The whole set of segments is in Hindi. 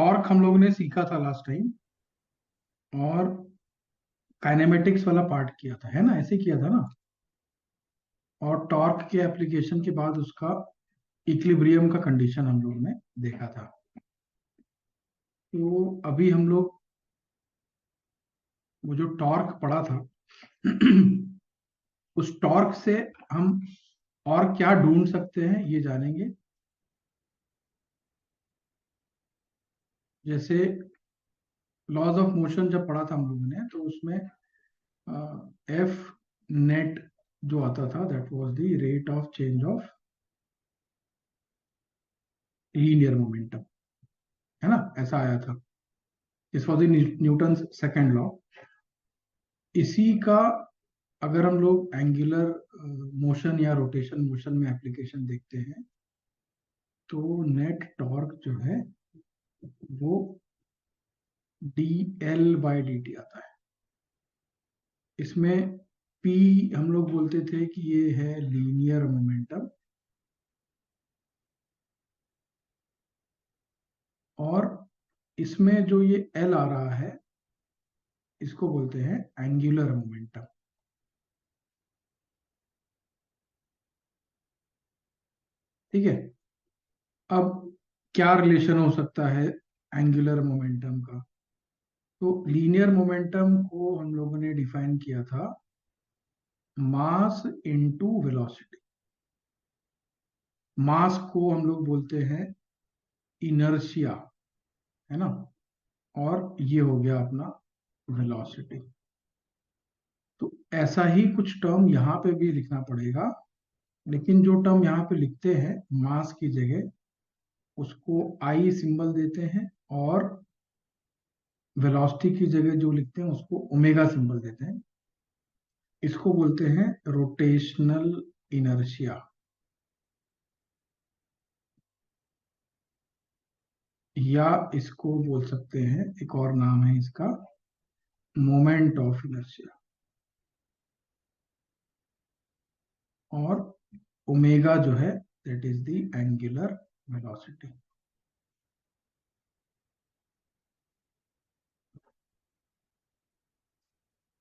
टॉर्क हम लोगों ने सीखा था लास्ट टाइम, और काइनेमेटिक्स वाला पार्ट किया था, है ना? ऐसे किया था ना। और टॉर्क के एप्लीकेशन के बाद उसका इक्विलिब्रियम का कंडीशन हम लोगों ने देखा था। तो अभी हम लोग वो जो टॉर्क पढ़ा था उस टॉर्क से हम और क्या ढूंढ सकते हैं ये जानेंगे। जैसे लॉज ऑफ मोशन जब पढ़ा था हम लोगों ने, तो उसमें एफ नेट जो आता था, that was the rate of change of linear momentum, है ना? ऐसा आया था। This was the Newton second law. इसी का अगर हम लोग एंगुलर मोशन या रोटेशन मोशन में एप्लीकेशन देखते हैं, तो नेट टॉर्क जो है वो D L by d T आता है। इसमें पी हम लोग बोलते थे कि ये है लीनियर मोमेंटम, और इसमें जो ये एल आ रहा है इसको बोलते हैं एंगुलर मोमेंटम। ठीक है। अब क्या रिलेशन हो सकता है एंगुलर मोमेंटम का? तो लीनियर मोमेंटम को हम लोगों ने डिफाइन किया था मास इनटू वेलोसिटी। मास को हम लोग बोलते हैं इनर्शिया, है ना? और ये हो गया अपना वेलोसिटी। तो ऐसा ही कुछ टर्म यहाँ पे भी लिखना पड़ेगा, लेकिन जो टर्म यहाँ पे लिखते हैं मास की जगह, उसको आई सिंबल देते हैं, और वेलोसिटी की जगह जो लिखते हैं उसको ओमेगा सिंबल देते हैं। इसको बोलते हैं रोटेशनल इनर्शिया, या इसको बोल सकते हैं, एक और नाम है इसका, मोमेंट ऑफ इनर्शिया। और ओमेगा जो है that is the angular velocity.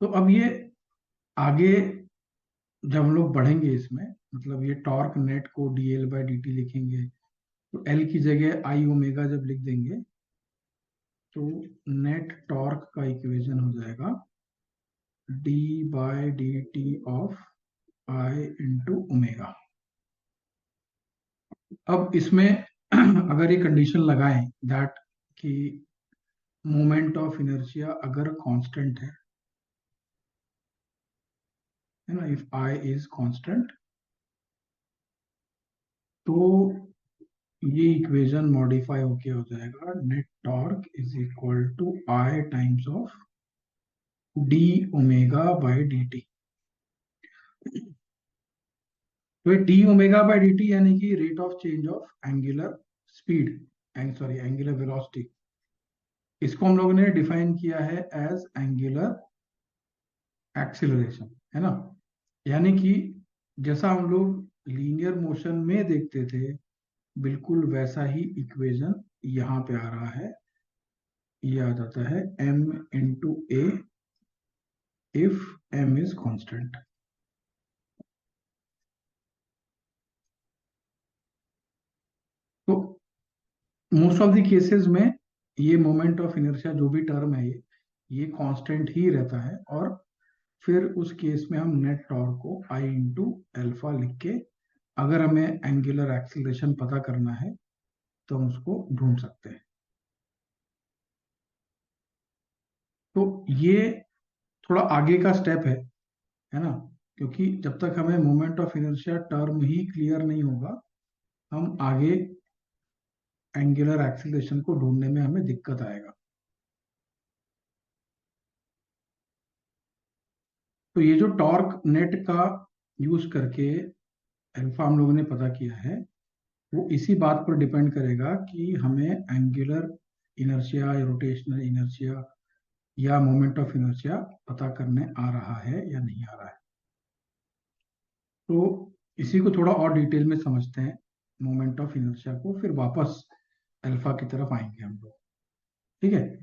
तो अब ये आगे जब हम लोग बढ़ेंगे इसमें, मतलब ये टॉर्क नेट को D L by d T लिखेंगे, तो एल की जगह आई ओमेगा जब लिख देंगे, तो नेट टॉर्क का इक्वेशन हो जाएगा D by d T of I into omega. अब इसमें अगर ये कंडीशन लगाएं दैट कि मोमेंट ऑफ इनर्शिया अगर कांस्टेंट है ना, इफ आई इज कांस्टेंट, तो ये इक्वेशन मॉडिफाई होके हो जाएगा net torque is equal to I times of d omega by d t. तो d omega by d t यानी कि rate of change of angular speed, sorry angular velocity, इसको हम लोगों ने डिफाइन किया है एज एंगुलर एक्सिलरेशन, है ना? यानी कि जैसा हम लोग लीनियर मोशन में देखते थे, बिल्कुल वैसा ही इक्वेशन यहाँ पे आ रहा है। ये आ जाता है m into A if m is constant. तो मोस्ट ऑफ द केसेस में ये मोमेंट ऑफ इनर्शिया जो भी टर्म है ये कांस्टेंट ही रहता है, और फिर उस केस में हम नेट टॉर्क को आई इंटू एल्फा लिख के, अगर हमें एंगुलर एक्सीलरेशन पता करना है तो हम उसको ढूंढ सकते हैं। तो ये थोड़ा आगे का स्टेप है ना? क्योंकि जब तक हमें moment of inertia term he clear नहीं होगा, हम आगे एंगुलर एक्सीलरेशन को ढूंढने में हमें दिक्कत आएगा। तो ये जो टॉर्क नेट का यूज करके अल्फा हम लोगों ने पता किया है, वो इसी बात पर डिपेंड करेगा कि हमें एंगुलर इनर्शिया या रोटेशनल इनर्शिया या मोमेंट ऑफ इनर्शिया पता करने आ रहा है या नहीं आ रहा है। तो इसी को थोड़ा और डिटेल में समझते हैं मोमेंट ऑफ इनर्शिया को, फिर वापस अल्फा की तरफ आएंगे हम लोग। ठीक है।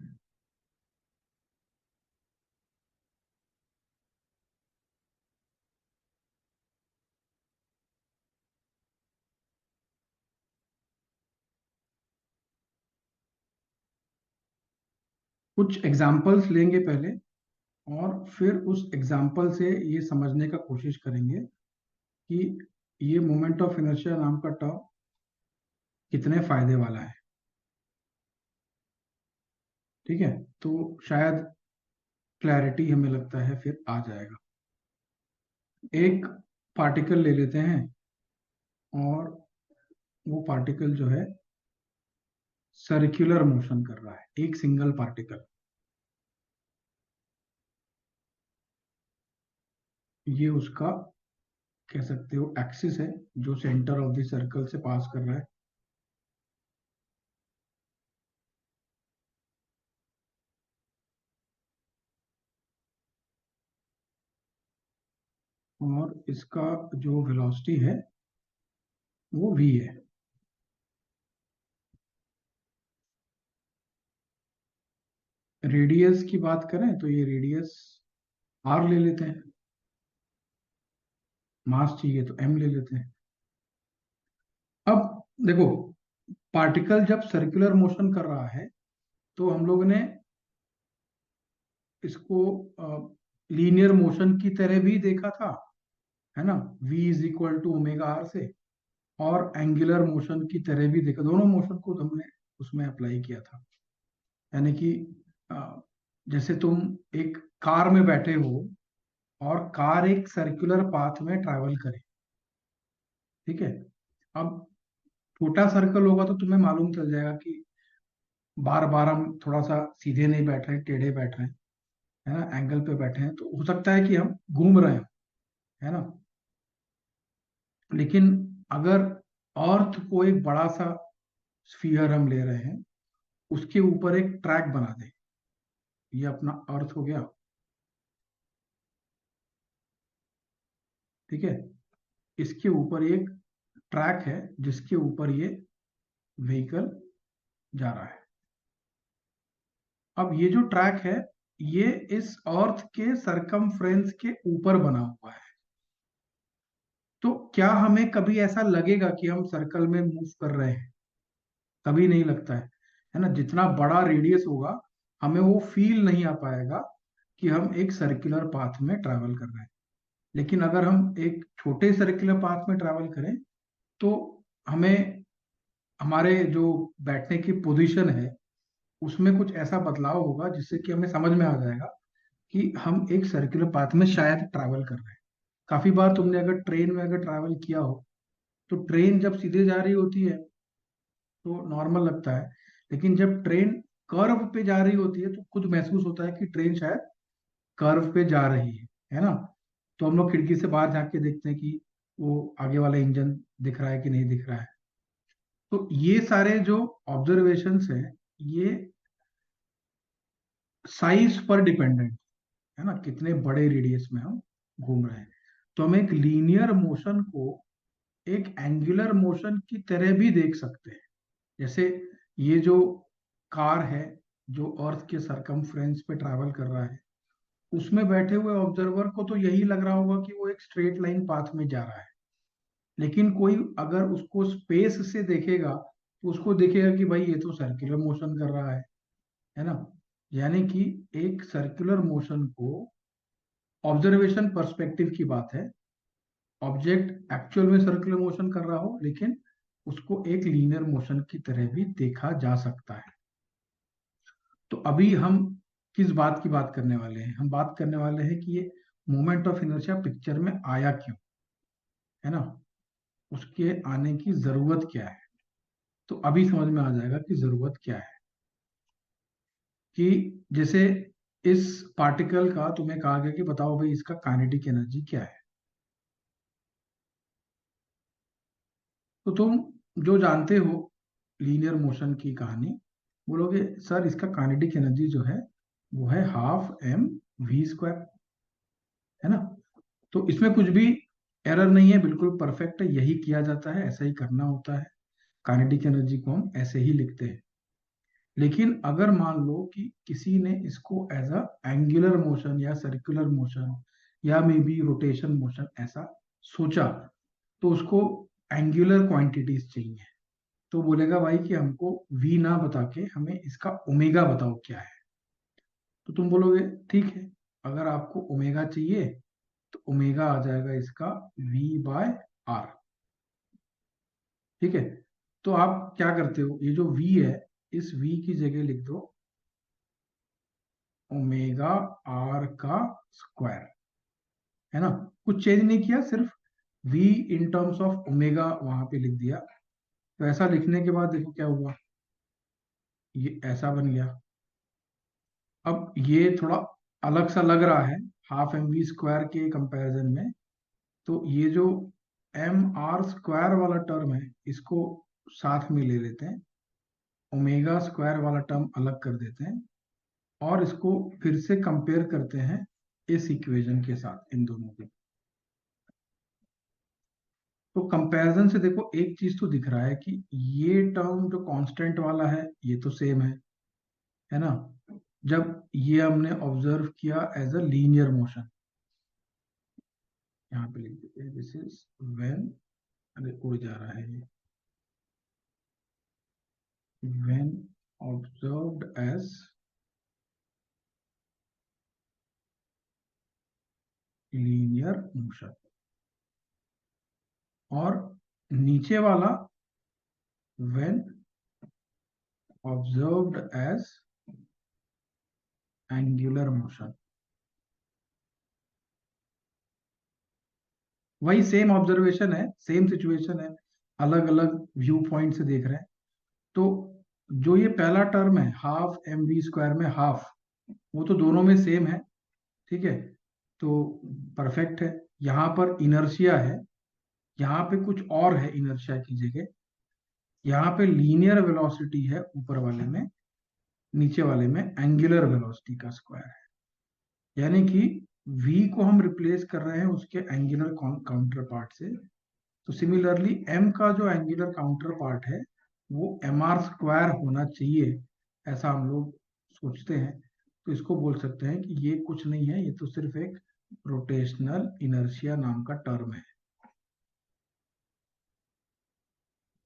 कुछ एग्जाम्पल्स लेंगे पहले, और फिर उस एग्जाम्पल से ये समझने का कोशिश करेंगे कि ये मोमेंट ऑफ इनर्शिया नाम का टर्म कितने फायदे वाला है। ठीक है, तो शायद क्लैरिटी हमें लगता है फिर आ जाएगा। एक पार्टिकल ले लेते हैं, और वो पार्टिकल जो है सर्कुलर मोशन कर रहा है, एक सिंगल पार्टिकल। ये उसका कह सकते हो एक्सिस है, जो सेंटर ऑफ द सर्कल से पास कर रहा है। और इसका जो वेलोसिटी है वो v है। रेडियस की बात करें तो ये रेडियस r ले लेते हैं, मास चाहिए तो m ले लेते हैं। अब देखो, पार्टिकल जब सर्कुलर मोशन कर रहा है तो हम लोग ने इसको लीनियर मोशन की तरह भी देखा था, है ना, v is equal to omega R से। और एंगुलर मोशन की तरह भी देखा, दोनों मोशन को हमने उसमें अप्लाई किया था। यानी कि अ, जैसे तुम एक कार में बैठे हो और कार एक सर्कुलर पाथ में ट्रैवल करे। ठीक है, अब छोटा सर्कल होगा तो तुम्हें मालूम चल जाएगा कि बार बार हम थोड़ा सा सीधे नहीं बैठ रहे, टेढ़े बैठ रहे हैं, है ना, एंगल पे बैठे हैं, तो हो सकता है कि हम घूम रहे हैं, है ना। लेकिन अगर अर्थ को एक बड़ा सा स्फीयर हम ले रहे हैं, उसके ऊपर एक ट्रैक बना दें, ये अपना अर्थ हो गया। ठीक है, इसके ऊपर एक ट्रैक है जिसके ऊपर ये व्हीकल जा रहा है। अब ये जो ट्रैक है, ये इस अर्थ के सरकमफ्रेंस के ऊपर बना हुआ है। तो क्या हमें कभी ऐसा लगेगा कि हम सर्कल में मूव कर रहे हैं? कभी नहीं लगता है ना। जितना बड़ा रेडियस होगा, हमें वो फील नहीं आ पाएगा कि हम एक सर्कुलर पाथ में ट्रैवल कर रहे हैं। लेकिन अगर हम एक छोटे सर्कुलर पाथ में ट्रैवल करें, तो हमें हमारे जो बैठने की पोजीशन है उसमें कुछ ऐसा बदलाव होगा जिससे कि हमें समझ में आ जाएगा कि हम एक सर्कुलर पाथ में शायद ट्रैवल कर रहे हैं। काफी बार तुमने अगर ट्रेन में अगर ट्रैवल किया हो, तो ट्रेन जब सीधे जा रही होती है तो नॉर्मल लगता है, लेकिन जब ट्रेन कर्व पे जा रही होती है तो खुद महसूस होता है कि ट्रेन शायद कर्व पे जा रही है ना। तो हम लोग खिड़की से बाहर झांक के देखते हैं कि वो आगे वाला इंजन दिख रहा है कि नहीं दिख रहा है। तो ये सारे जो ऑब्जर्वेशंस हैं, ये साइज पर डिपेंडेंट है ना, कितने बड़े रेडियस में हम घूम रहे हैं। तो हम एक लीनियर मोशन को एक एंगुलर मोशन की तरह भी देख सकते हैं। जैसे ये जो कार है, जो अर्थ के सरकमफ्रेंस पे ट्रैवल कर रहा है, उसमें बैठे हुए ऑब्जर्वर को तो यही लग रहा होगा कि वो एक स्ट्रेट लाइन पाथ में जा रहा है। लेकिन कोई अगर उसको स्पेस से देखेगा तो उसको देखेगा कि भाई ये तो सर्कुलर मोशन कर रहा है ना। यानी कि एक सर्कुलर मोशन को, ऑब्जर्वेशन पर्सपेक्टिव की बात है, ऑब्जेक्ट एक्चुअल में सर्कुलर मोशन कर रहा हो, लेकिन उसको एक लीनियर मोशन की तरह भी देखा जा सकता है। तो अभी हम किस बात की बात करने वाले हैं? हम बात करने वाले हैं कि ये मोमेंट ऑफ इनर्शिया पिक्चर में आया क्यों, है ना, उसके आने की जरूरत क्या है। तो अभी समझ में आ जाएगा कि जरूरत क्या है। कि जैसे इस पार्टिकल का तुम्हें कहा गया कि बताओ भाई इसका काइनेटिक एनर्जी क्या है। तो तुम जो जानते हो लीनियर मोशन की कहानी, बोलोगे सर इसका काइनेटिक एनर्जी जो है वो है हाफ एम वी स्क्वायर, है ना। तो इसमें कुछ भी एरर नहीं है, बिल्कुल परफेक्ट है, यही किया जाता है, ऐसा ही करना होता है। काइनेटिक एनर्जी को हम ऐसे ही लिखते हैं। लेकिन अगर मान लो कि किसी ने इसको एज अ एंगुलर मोशन या सर्कुलर मोशन या मे बी रोटेशन मोशन ऐसा सोचा, तो उसको एंगुलर क्वांटिटीज चाहिए। तो बोलेगा भाई कि हमको वी ना बता के हमें इसका ओमेगा बताओ क्या है। तो तुम बोलोगे ठीक है, अगर आपको ओमेगा चाहिए तो ओमेगा आ जाएगा इसका वी बाय आर। ठीक है, तो आप क्या करते हो, ये जो वी है इस वी की जगह लिख दो ओमेगा आर का स्क्वायर, है ना। कुछ चेंज नहीं किया, सिर्फ v in terms of omega वहां पे लिख दिया। तो ऐसा लिखने के बाद देखो क्या हुआ, ये ऐसा बन गया। अब ये थोड़ा अलग सा लग रहा है हाफ एम वी स्क्वायर के कंपैरिजन में। तो ये जो एम आर स्क्वायर वाला टर्म है इसको साथ में ले लेते हैं, ओमेगा स्क्वायर वाला टर्म अलग कर देते हैं, और इसको फिर से कंपेयर करते हैं इस इक्वेशन के साथ, इन दोनों के। तो कंपैरिजन से देखो एक चीज तो दिख रहा है कि ये टर्म जो कांस्टेंट वाला है ये तो सेम है ना। जब ये हमने ऑब्जर्व किया एज अ लीनियर मोशन, यहाँ पे लिख देते हैं दिस इज व्हेन, अरे उड़ जा रहा है ये, when observed as linear motion, और नीचे वाला when observed as angular motion. वही सेम ऑब्जर्वेशन है, सेम सिचुएशन है, अलग अलग व्यू पॉइंट से देख रहे हैं। तो जो ये पहला टर्म है हाफ एम वी स्क्वायर में हाफ, वो तो दोनों में सेम है। ठीक है, तो परफेक्ट है। यहाँ पर इनर्शिया है, यहाँ पे कुछ और है इनर्शिया की जगह, यहाँ पे लीनियर वेलोसिटी है ऊपर वाले में, नीचे वाले में एंगुलर वेलोसिटी का स्क्वायर है। यानी कि v को हम रिप्लेस कर रहे हैं उसके एंगुलर काउंटर पार्ट से। तो सिमिलरली m का जो एंगुलर काउंटर पार्ट है वो एम आर स्क्वायर होना चाहिए, ऐसा हम लोग सोचते हैं। तो इसको बोल सकते हैं कि ये कुछ नहीं है, ये तो सिर्फ एक रोटेशनल इनर्शिया नाम का टर्म है।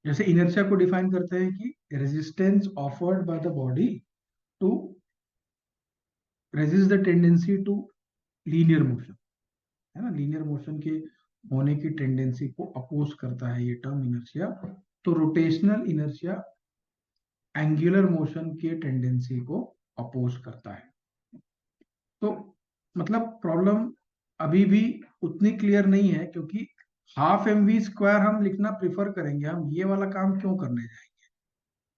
जैसे इनर्शिया को डिफाइन करते हैं कि resistance offered by the body to resist the tendency to linear motion, है ना। लीनियर मोशन के होने की टेंडेंसी को अपोज करता है ये टर्म इनर्शिया। तो रोटेशनल इनर्शिया एंगुलर मोशन के टेंडेंसी को अपोज करता है। तो मतलब प्रॉब्लम अभी भी उतनी क्लियर नहीं है, क्योंकि हाफ एम वी स्क्वायर हम लिखना प्रिफर करेंगे, हम ये वाला काम क्यों करने जाएंगे,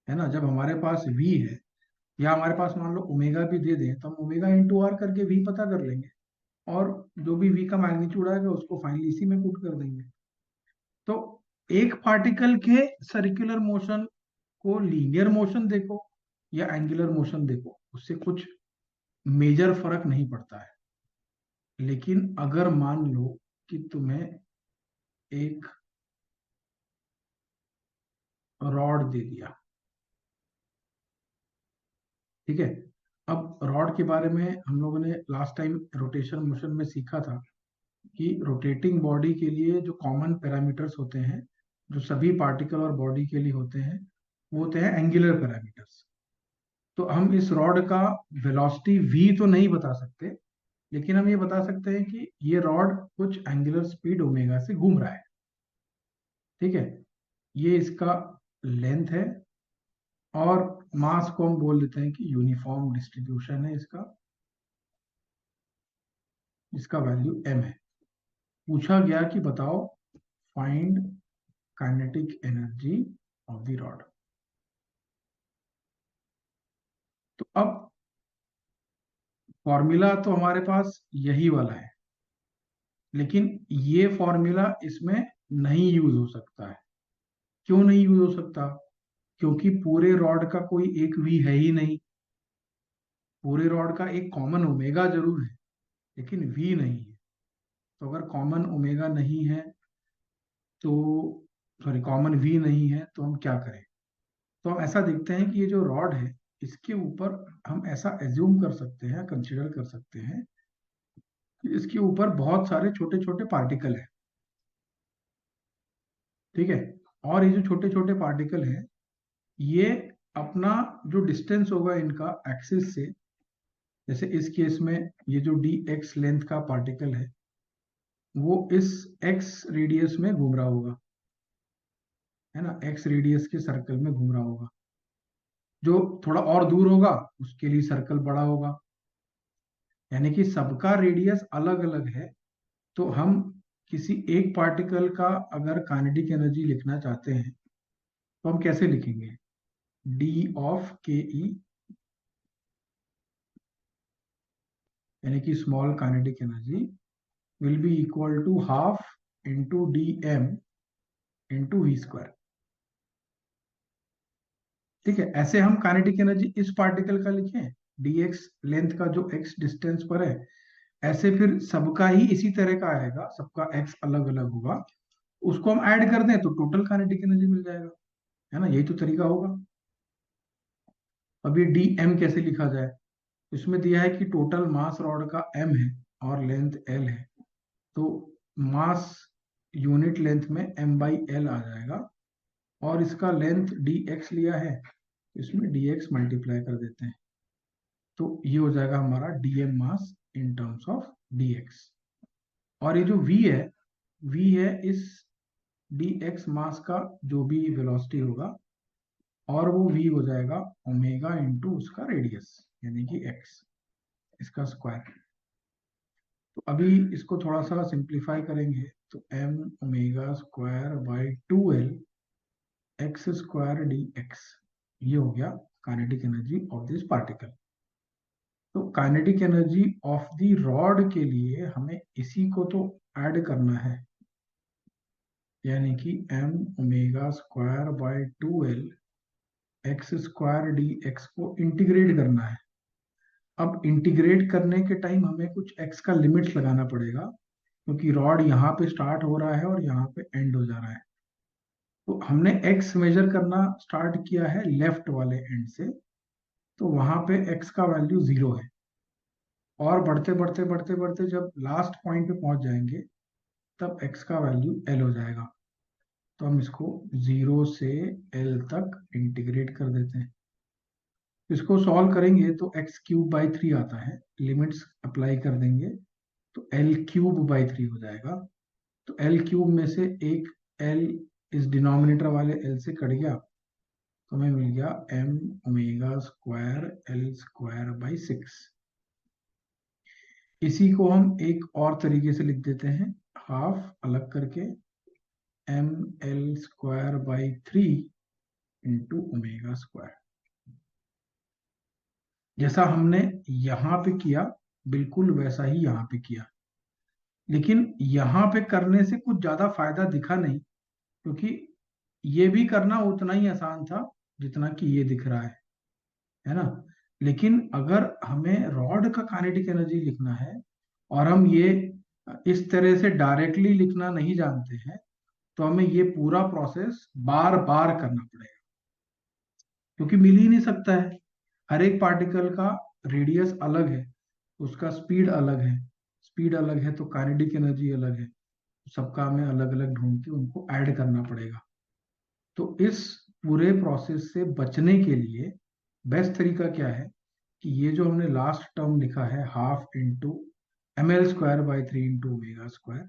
है ना। जब हमारे पास वी है, या हमारे पास मान लो ओमेगा भी दे दें, तो हम ओमेगा इंटू आर करके वी पता कर लेंगे, और जो भी वी का मैग्नीट्यूड आएगा उसको फाइनली इसी में पुट कर देंगे। तो एक पार्टिकल के सर्कुलर मोशन को लीनियर मोशन देखो या एंगुलर मोशन देखो, उससे कुछ मेजर फर्क नहीं पड़ता है। लेकिन अगर मान लो कि तुम्हें एक रॉड दे दिया, ठीक है। अब रॉड के बारे में हम लोगों ने लास्ट टाइम रोटेशन मोशन में सीखा था कि रोटेटिंग बॉडी के लिए जो कॉमन पैरामीटर्स होते हैं, जो सभी पार्टिकल और बॉडी के लिए होते हैं, वो होते हैं एंगुलर पैरामीटर्स। तो हम इस रॉड का वेलोसिटी v तो नहीं बता सकते, लेकिन हम ये बता सकते हैं कि ये रॉड कुछ एंगुलर स्पीड ओमेगा से घूम रहा है। ठीक है, ये इसका लेंथ है, और मास को हम बोल देते हैं कि यूनिफॉर्म डिस्ट्रीब्यूशन है इसका, इसका वैल्यू m है। पूछा गया कि बताओ find kinetic energy of the rod. तो अब फॉर्मूला तो हमारे पास यही वाला है, लेकिन ये फॉर्मूला इसमें नहीं यूज हो सकता है। क्यों नहीं यूज हो सकता? क्योंकि पूरे रॉड का कोई एक वी है ही नहीं। पूरे रॉड का एक कॉमन ओमेगा जरूर है, लेकिन वी नहीं है। तो अगर कॉमन ओमेगा नहीं है तो, सॉरी, कॉमन वी नहीं है, तो हम क्या करें? तो हम ऐसा देखते हैं कि ये जो रॉड है इसके ऊपर हम ऐसा एज्यूम कर सकते हैं, कंसिडर कर सकते हैं कि इसके ऊपर बहुत सारे छोटे छोटे पार्टिकल हैं, ठीक है। और ये जो छोटे छोटे पार्टिकल हैं, ये अपना जो डिस्टेंस होगा इनका एक्सिस से, जैसे इस केस में ये जो डी एक्स लेंथ का पार्टिकल है वो इस एक्स रेडियस में घूम रहा होगा, है ना, एक्स रेडियस के सर्कल में घूम रहा होगा। जो थोड़ा और दूर होगा उसके लिए सर्कल बड़ा होगा, यानी कि सबका रेडियस अलग अलग है। तो हम किसी एक पार्टिकल का अगर काइनेटिक एनर्जी लिखना चाहते हैं तो हम कैसे लिखेंगे? डी ऑफ के ई, यानी कि small kinetic energy will be equal to half into D M into V square. ठीक है, ऐसे हम काइनेटिक एनर्जी इस पार्टिकल का लिखें डी एक्स लेंथ का जो एक्स डिस्टेंस पर है, ऐसे फिर सबका ही इसी तरह का आएगा, सबका एक्स अलग अलग होगा, उसको हम ऐड कर दें तो टोटल काइनेटिक एनर्जी मिल जाएगा, है ना, यही तो तरीका होगा। अब ये डी एम कैसे लिखा जाए? इसमें दिया है कि टोटल मास रॉड का एम है और लेंथ एल है, तो मास यूनिट लेंथ में एम बाई एल आ जाएगा, और इसका लेंथ डी एक्स लिया है, इसमें डी एक्स मल्टीप्लाई कर देते हैं, तो ये हो जाएगा हमारा DM mass in terms of D X. और ये जो वी है इस डी एक्स मास का जो भी वेलोसिटी होगा, और वो वी हो जाएगा ओमेगा इंटू उसका रेडियस, यानी कि एक्स, इसका स्क्वायर। तो अभी इसको थोड़ा सा सिंप्लीफाई करेंगे तो m omega square by 2l x square D x, ये हो गया kinetic energy of this particle. तो kinetic energy of the rod के लिए हमें इसी को तो ऐड करना है, यानी कि M omega square by 2l x square D X को इंटीग्रेट करना है। अब इंटीग्रेट करने के टाइम हमें कुछ एक्स का लिमिट लगाना पड़ेगा, क्योंकि रॉड यहाँ पे स्टार्ट हो रहा है और यहाँ पे एंड हो जा रहा है। तो हमने एक्स मेजर करना स्टार्ट किया है लेफ्ट वाले एंड से, तो वहां पे एक्स का वैल्यू 0 है, और बढ़ते बढ़ते बढ़ते बढ़ते जब लास्ट पॉइंट पे पहुंच जाएंगे तब एक्स का वैल्यू एल हो जाएगा। तो हम इसको 0 से एल तक इंटीग्रेट कर देते हैं। इसको सॉल्व करेंगे तो एक्स क्यूब बाई 3 आता है, लिमिट्स अप्लाई कर देंगे तो एल क्यूब बाई 3 हो जाएगा। तो एल क्यूब में से एक एल इस डिनोमिनेटर वाले एल से कट गया, तो हमें मिल गया M omega square L square by 6। इसी को हम एक और तरीके से लिख देते हैं, हाफ अलग करके M L square by 3 into omega square. जैसा हमने यहां पे किया बिल्कुल वैसा ही यहां पे किया, लेकिन यहां पे करने से कुछ ज्यादा फायदा दिखा नहीं, क्योंकि ये भी करना उतना ही आसान था जितना कि ये दिख रहा है ना। लेकिन अगर हमें रॉड का काइनेटिक एनर्जी लिखना है और हम ये इस तरह से डायरेक्टली लिखना नहीं जानते हैं, तो हमें ये पूरा प्रोसेस बार बार करना पड़ेगा, क्योंकि मिल ही नहीं सकता है। हर एक पार्टिकल का रेडियस अलग है, उसका स्पीड अलग है, स्पीड अलग है तो काइनेटिक एनर्जी अलग है, सबका हमें अलग अलग ढूंढ के उनको ऐड करना पड़ेगा। तो इस पूरे प्रोसेस से बचने के लिए बेस्ट तरीका क्या है कि ये जो हमने लास्ट टर्म लिखा है half into M L square by 3 into omega square,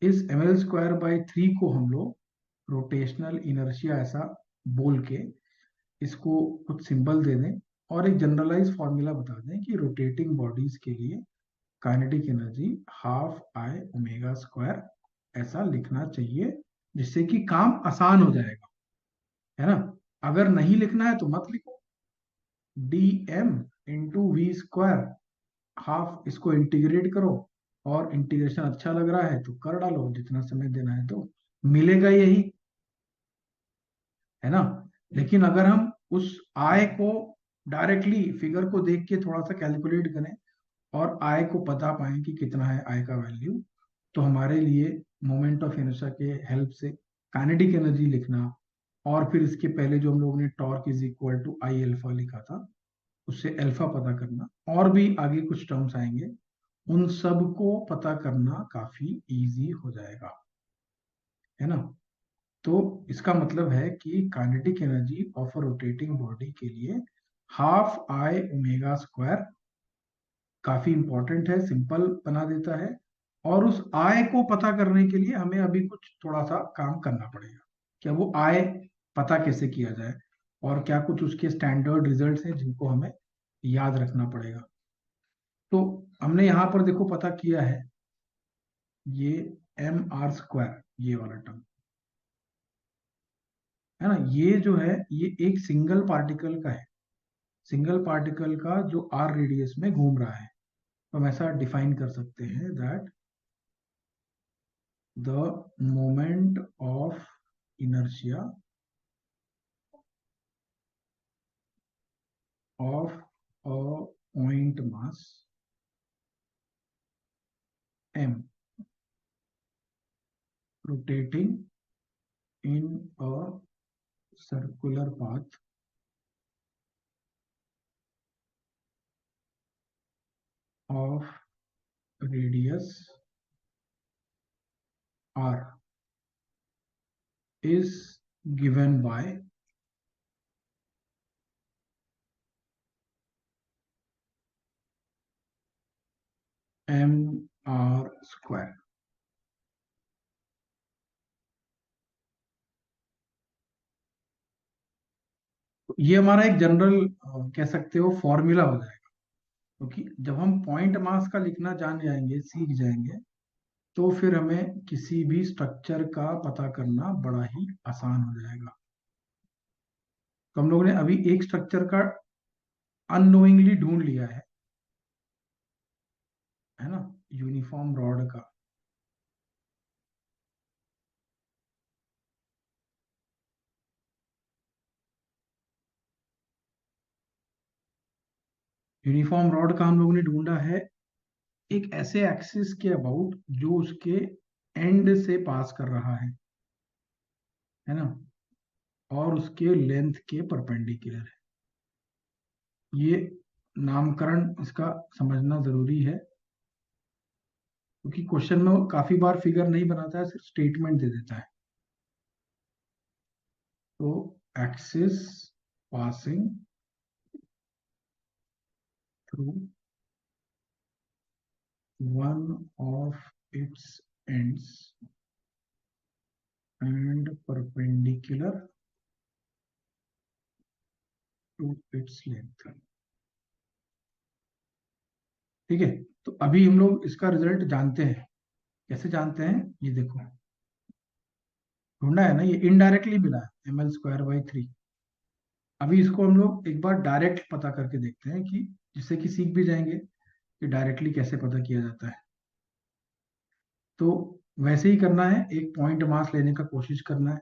इस एम एल स्क्वायर बाई 3 को हम लोग रोटेशनल इनर्शिया ऐसा बोल के इसको कुछ सिंबल दे दें और एक जनरलाइज फॉर्मूला बता दें कि रोटेटिंग बॉडीज के लिए kinetic energy half I omega square ऐसा लिखना चाहिए, जिससे कि काम आसान हो जाएगा, है ना। अगर नहीं लिखना है तो मत लिखो, D M into V square, half इसको इंटीग्रेट करो, और इंटीग्रेशन अच्छा लग रहा है तो कर डालो, जितना समय देना है तो मिलेगा यही, है ना। लेकिन अगर हम उस आय को डायरेक्टली फिगर को देख के थोड़ा सा कैलकुलेट करें और आय को पता पाए कि कितना है आय का वैल्यू, तो हमारे लिए मोमेंट ऑफ इनर्शिया के हेल्प से काइनेटिक एनर्जी लिखना और फिर इसके पहले जो हम लोगों ने torque is equal to I alpha लिखा था, उससे अल्फा पता करना, और भी आगे कुछ टर्म्स आएंगे, उन सब को पता करना काफी इजी हो जाएगा, है ना। तो इसका मतलब है कि kinetic energy of a rotating body के लिए हाफ आई ओमेगा स्क्वायर काफी इंपॉर्टेंट है, सिंपल बना देता है। और उस आय को पता करने के लिए हमें अभी कुछ थोड़ा सा काम करना पड़ेगा। क्या वो आय पता कैसे किया जाए, और क्या कुछ उसके स्टैंडर्ड रिजल्ट्स हैं जिनको हमें याद रखना पड़ेगा। तो हमने यहाँ पर देखो पता किया है, ये एम आर स्क्वायर, ये वाला टर्म है ना, ये जो है ये एक सिंगल पार्टिकल का है, सिंगल पार्टिकल का जो आर रेडियस में घूम रहा है। तो हम ऐसा डिफाइन कर सकते हैं that the moment of inertia of a point mass m rotating in a circular path of radius r is given by m r square। तो ये हमारा एक जनरल कह सकते हो फॉर्मूला हो जाएगा, क्योंकि जब हम पॉइंट मास का लिखना जान जाएंगे, सीख जाएंगे, तो फिर हमें किसी भी स्ट्रक्चर का पता करना बड़ा ही आसान हो जाएगा। तो हम लोगों ने अभी एक स्ट्रक्चर का अननोइंगली ढूंढ लिया है ना, यूनिफॉर्म रॉड का। यूनिफॉर्म रॉड का हम लोगों ने ढूंढा है एक ऐसे एक्सिस के अबाउट जो उसके एंड से पास कर रहा है ना, और उसके लेंथ के परपेंडिकुलर है। ये नामकरण इसका समझना जरूरी है, क्योंकि क्वेश्चन में वो काफी बार फिगर नहीं बनाता है, सिर्फ स्टेटमेंट दे देता है। तो axis passing through one of its ends and perpendicular to its length। ठीक है, तो अभी हम लोग इसका रिजल्ट जानते हैं। कैसे जानते हैं, ये देखो ढूंढा है ना, ये इनडायरेक्टली मिला है एम एल स्क्वायर बाई 3। अभी इसको हम लोग एक बार डायरेक्ट पता करके देखते हैं, कि जिससे कि सीख भी जाएंगे कि डायरेक्टली कैसे पता किया जाता है। तो वैसे ही करना है, एक पॉइंट मास लेने का कोशिश करना है।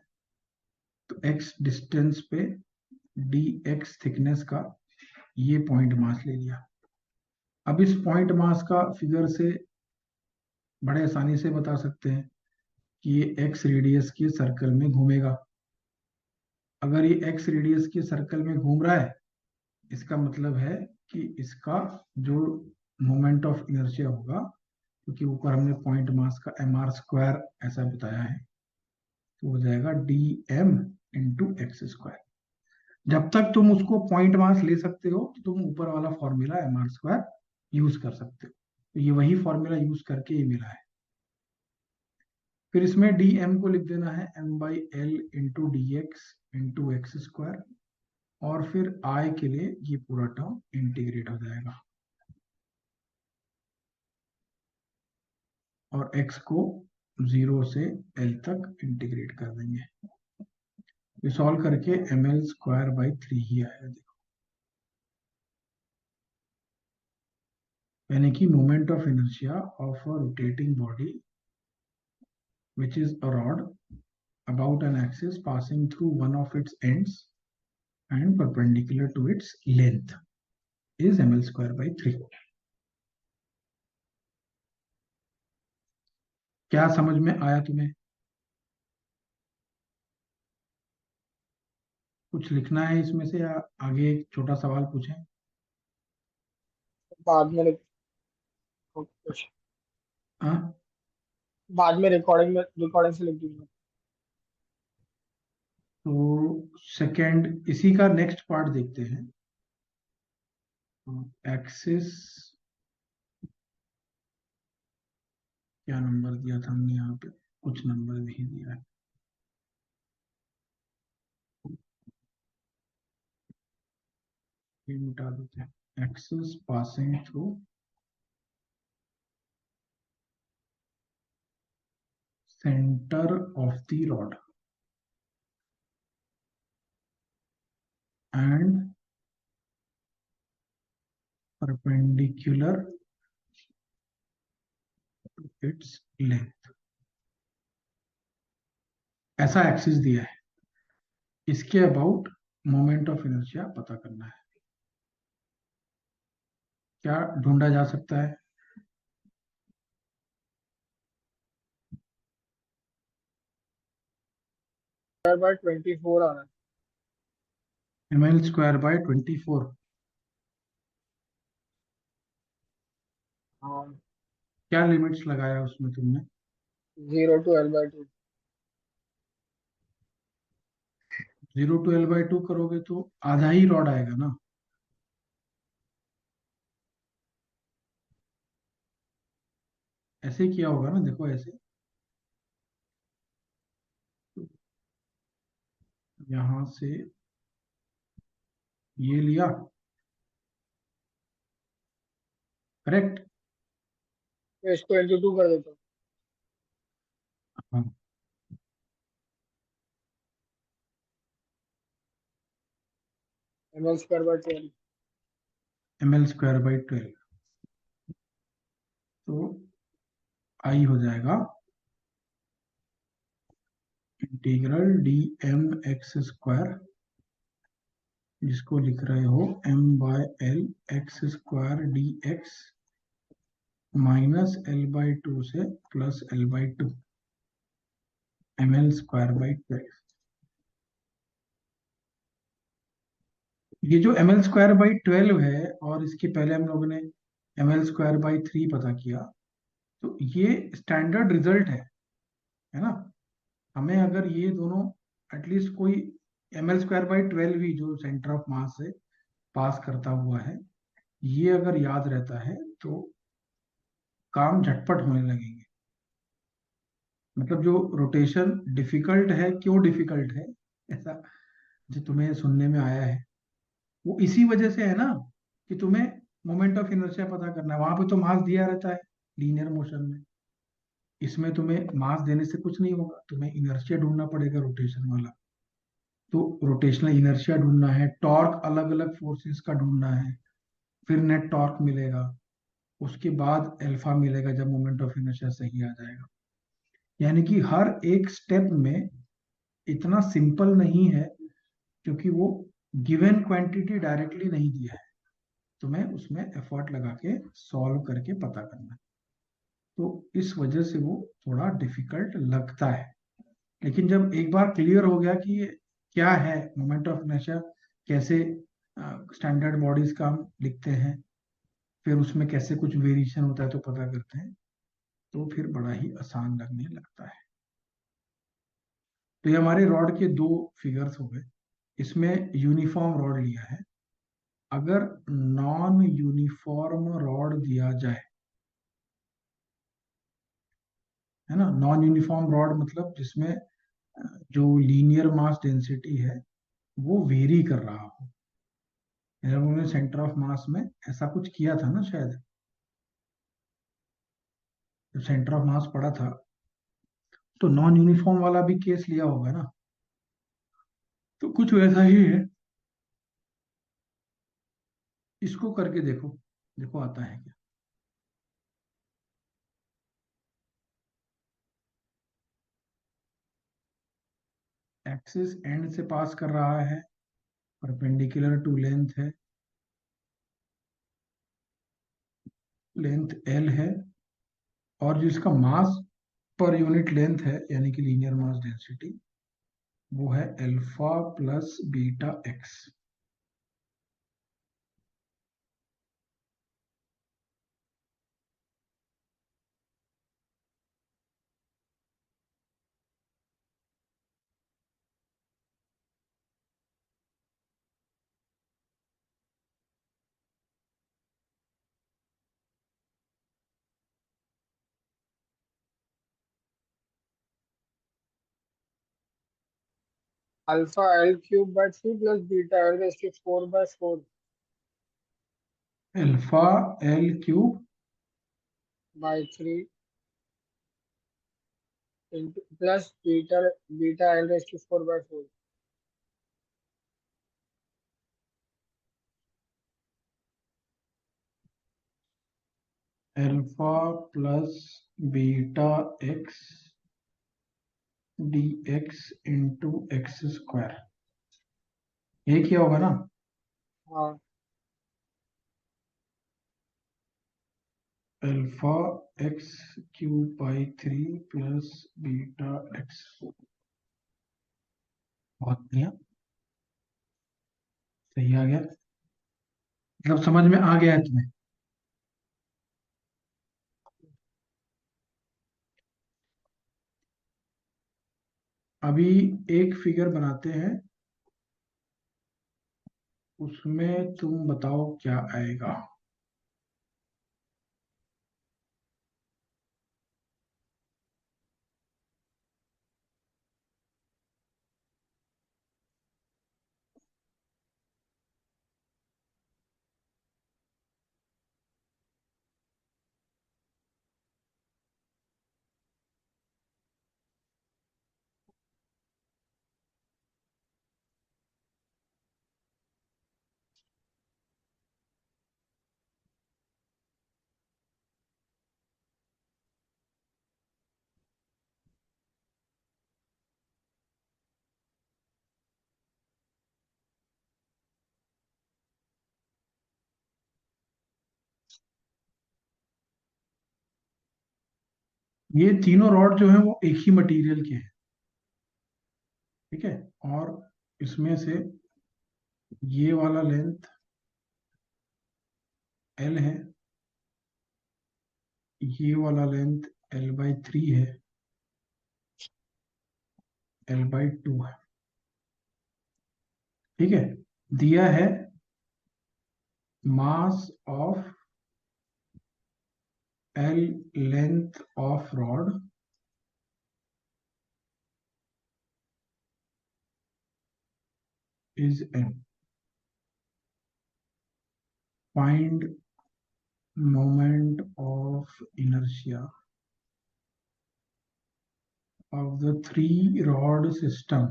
तो एक्स डिस्टेंस पे डी एक्स थिकनेस का ये पॉइंट मास ले लिया। अब इस पॉइंट मास का फिगर से बड़े आसानी से बता सकते हैं कि ये एक्स रेडियस के सर्कल में घूमेगा। अगर ये एक्स रेडियस के सर्कल में घूम रहा है, इसका मतलब है कि इसका जो मोमेंट ऑफ इनर्शिया होगा, क्योंकि ऊपर हमने पॉइंट मास का एम आर स्क्वायर ऐसा बताया है, तो हो जाएगा D M into X square. जब तक तुम उसको पॉइंट मास ले सकते हो, तो तुम ऊपर वाला formula M are square use कर सकते हो। तो ये वही फॉर्मूला यूज करके ये मिला है। फिर इसमें डी एम को लिख देना है M by L into D X into X square, और फिर आई के लिए ये पूरा टर्म इंटीग्रेट हो जाएगा, और एक्स को 0 से एल तक इंटीग्रेट कर देंगे। ये सॉल्व करके एम एल स्क्वायर बाई 3 ही आएगा, देखो। यानी कि moment of inertia of a rotating body which is a rod about an axis passing through one of its ends and perpendicular to its length is ml square by 3। क्या समझ में आया तुम्हें? कुछ लिखना है इसमें से या आगे एक छोटा सवाल पूछें? बाद में कुछ हाँ, बाद में रिकॉर्डिंग से लिख दूंगा। तो सेकंड इसी का नेक्स्ट पार्ट देखते हैं। एक्सिस, क्या नंबर दिया था हमने यहाँ पे? कुछ नंबर नहीं दिया है। ये मिटा देते हैं। Axis passing through centre of the rod and perpendicular its length, ऐसा एक्सिस दिया है। इसके अबाउट मोमेंट ऑफ इनर्शिया पता करना है। क्या ढूंढा जा सकता है? बाय 24 आ रहा है। ml² / 24। हाँ। क्या लिमिट्स लगाया उसमें तुमने? 0 to L/2। 0 to L/2 करोगे तो आधा ही रॉड आएगा ना। ऐसे किया होगा ना, देखो ऐसे। यहां से ये लिया, करेक्ट। तो इसको इंटू 2 कर देता हूँ। हाँ, ml²/12। ml² / 12। तो आई हो जाएगा इंटीग्रल dm(x²), जिसको लिख रहे हो m/l(x²) dx -L/2 से +L/2 ml²/12। ये जो ml²/12 है, और इसके पहले हम लोगों ने ml²/3 पता किया, तो ये स्टैंडर्ड रिजल्ट है ना। हमें अगर ये दोनों एटलीस्ट कोई ml²/12 ही जो सेंटर ऑफ मास से पास करता हुआ है, ये अगर याद रहता है तो काम झटपट होने लगेंगे। मतलब जो रोटेशन डिफिकल्ट है, क्यों डिफिकल्ट है ऐसा जो तुम्हें सुनने में आया है, वो इसी वजह से है ना, कि तुम्हें मोमेंट ऑफ इनर्शिया पता करना है। वहां पे तो मास दिया रहता है लीनियर मोशन में। इसमें तुम्हें मास देने से कुछ नहीं होगा, तुम्हें इनर्शिया ढूंढना पड़ेगा रोटेशन वाला। तो रोटेशनल इनर्शिया ढूंढना है, टॉर्क अलग अलग फोर्सेस का ढूंढना है, फिर नेट टॉर्क मिलेगा, उसके बाद अल्फा मिलेगा जब मोमेंट ऑफ इनर्शिया सही आ जाएगा। यानी कि हर एक स्टेप में इतना सिंपल नहीं है, क्योंकि वो गिवन क्वांटिटी डायरेक्टली नहीं दिया है, तुम्हें उसमें एफर्ट लगा के सॉल्व करके पता करना है। तो इस वजह से वो थोड़ा डिफिकल्ट लगता है। लेकिन जब एक बार क्लियर हो गया कि ये क्या है मोमेंट ऑफ इनर्शिया, कैसे स्टैंडर्ड बॉडीज का हम लिखते हैं, फिर उसमें कैसे कुछ वेरिएशन होता है तो पता करते हैं, तो फिर बड़ा ही आसान लगने लगता है। तो ये हमारे रॉड के दो फिगर्स हो गए। इसमें यूनिफॉर्म रॉड लिया है। अगर नॉन यूनिफॉर्म रॉड दिया जाए, है ना, नॉन यूनिफॉर्म रॉड मतलब जिसमें जो लीनियर मास डेंसिटी है वो वेरी कर रहा हो। जब उन्होंने सेंटर ऑफ मास में ऐसा कुछ किया था ना शायद, जब सेंटर ऑफ मास पड़ा था, तो नॉन यूनिफॉर्म वाला भी केस लिया होगा ना। तो कुछ वैसा ही है। इसको करके देखो, देखो आता है क्या। एक्सिस एंड से पास कर रहा है, परपेंडिकुलर टू लेंथ है, लेंथ एल है, और जिसका मास पर यूनिट लेंथ है, यानी कि लीनियर मास डेंसिटी वो है alpha plus beta X. Alpha L cube by 3 plus beta L raise to 4 by 4 alpha L cube by 3 into plus beta beta L raise to 4 by 4। Alpha plus beta X D X into X square, ये क्या होगा ना? हाँ, alpha X cube by 3 plus beta X. बहुत बढ़िया, सही आ गया, मतलब समझ में आ गया है तुम्हें? अभी एक फिगर बनाते हैं, उसमें तुम बताओ क्या आएगा। ये तीनों रॉड जो है वो एक ही मटेरियल के हैं, ठीक है। और इसमें से ये वाला लेंथ एल है, ये वाला लेंथ L/3 है, L/2 है, ठीक है। दिया है mass of L, length of rod is m। Find moment of inertia of the three rod system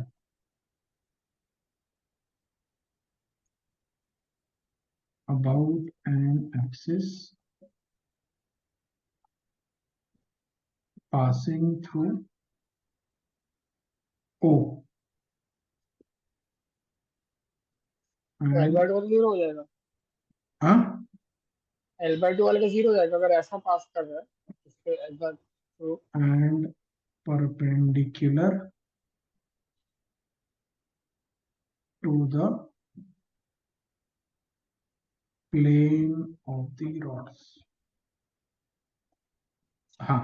about an axis passing through O तो एल and बाय 2 वाला जीरो हो जाएगा। uh, एल बाय 2 वाले का जीरो हो जाएगा अगर ऐसा पास कर रहा है इसके L by 2। and perpendicular to the plane of the rods। हाँ,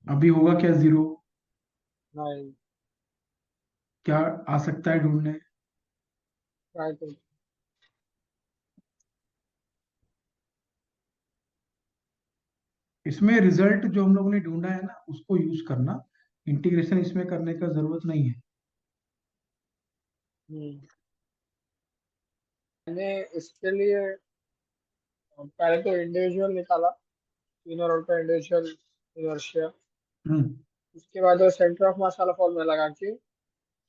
अभी होगा क्या जीरो? नहीं, क्या आ सकता है ढूंढने? ट्राई तो। इसमें रिजल्ट जो हम लोगों ने ढूंढा है ना उसको यूज करना, इंटीग्रेशन इसमें करने का जरूरत नहीं है। हम्म, मैंने इसके लिए पहले तो इंडिविजुअल निकाला, तीनों रोड का इंडिविजुअल इनर्शिया। हम्म। उसके बाद वो सेंटर ऑफ मास वाला फॉर्मूला लगा के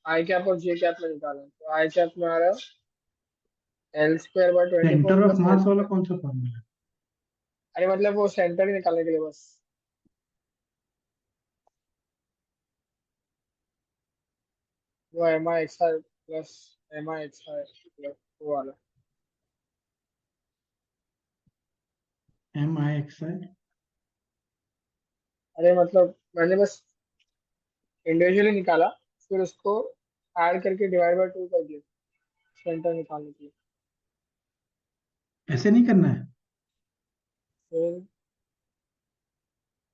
आई कैप और जे कैप में निकाला, तो आई कैप में आ रहा है l square by 24 centre of plus l mass वाला स्क्वायर। कौन सा फॉर्मूला? अरे मतलब वो सेंटर ही निकालने के लिए बस, वो एम आई एक्स आई प्लस एम आई एक्स आई प्लस वो वाला। MIXI। अरे मतलब मैंने बस इंडिविजुअली निकाला, फिर उसको ऐड करके डिवाइड बाय 2 कर दिया सेंटर निकालने के लिए। ऐसे नहीं करना है। फिर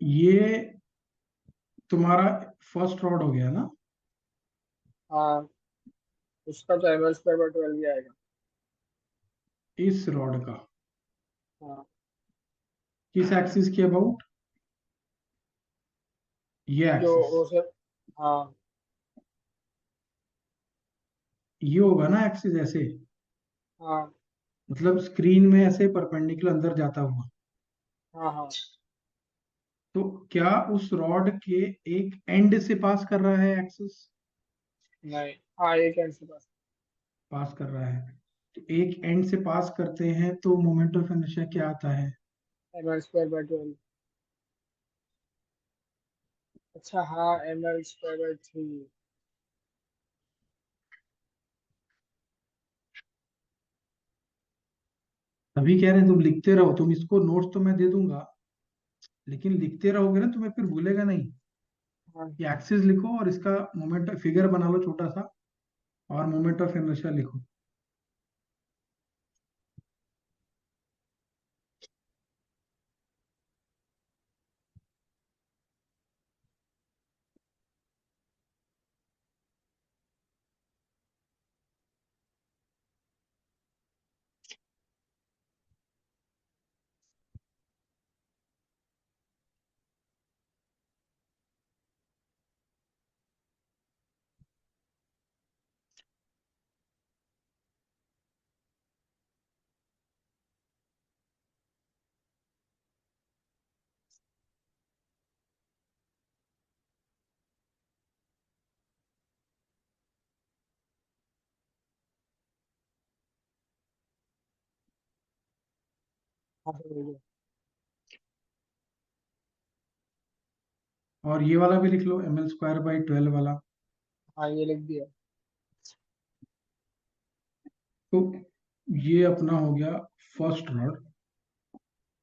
ये तुम्हारा फर्स्ट रॉड हो गया ना। हाँ, उसका तो एम एल स्क्वायर बाय 12 ही आएगा। इस रॉड का हाँ, किस एक्सिस के अबाउट? ये जो एक्सिस। वो सब। हाँ ये होगा ना एक्सिस ऐसे, हाँ मतलब स्क्रीन में ऐसे परपेंडिकुलर अंदर जाता हुआ। हाँ हाँ। तो क्या उस रॉड के एक एंड से पास कर रहा है एक्सिस? नहीं, हाँ एक एंड से पास। पास कर रहा है। तो एक एंड से पास करते हैं तो मोमेंट ऑफ इनर्शिया क्या आता है? M L square by 12। अच्छा हाँ, एम एल स्क्वायर बाय 3। अभी कह रहे हैं तुम लिखते रहो, तुम इसको नोट्स तो मैं दे दूंगा, लेकिन लिखते रहोगे ना तुम्हें फिर भूलेगा नहीं। हाँ ये एक्सिस लिखो और इसका मोमेंट फिगर बना लो छोटा सा, और मोमेंट ऑफ इनर्शिया लिखो। हाँ, समझ गया। और ये वाला भी लिख लो, एम एल स्क्वायर बाई 12 वाला। हाँ, ये लिख दिया। तो ये अपना हो गया फर्स्ट रॉड,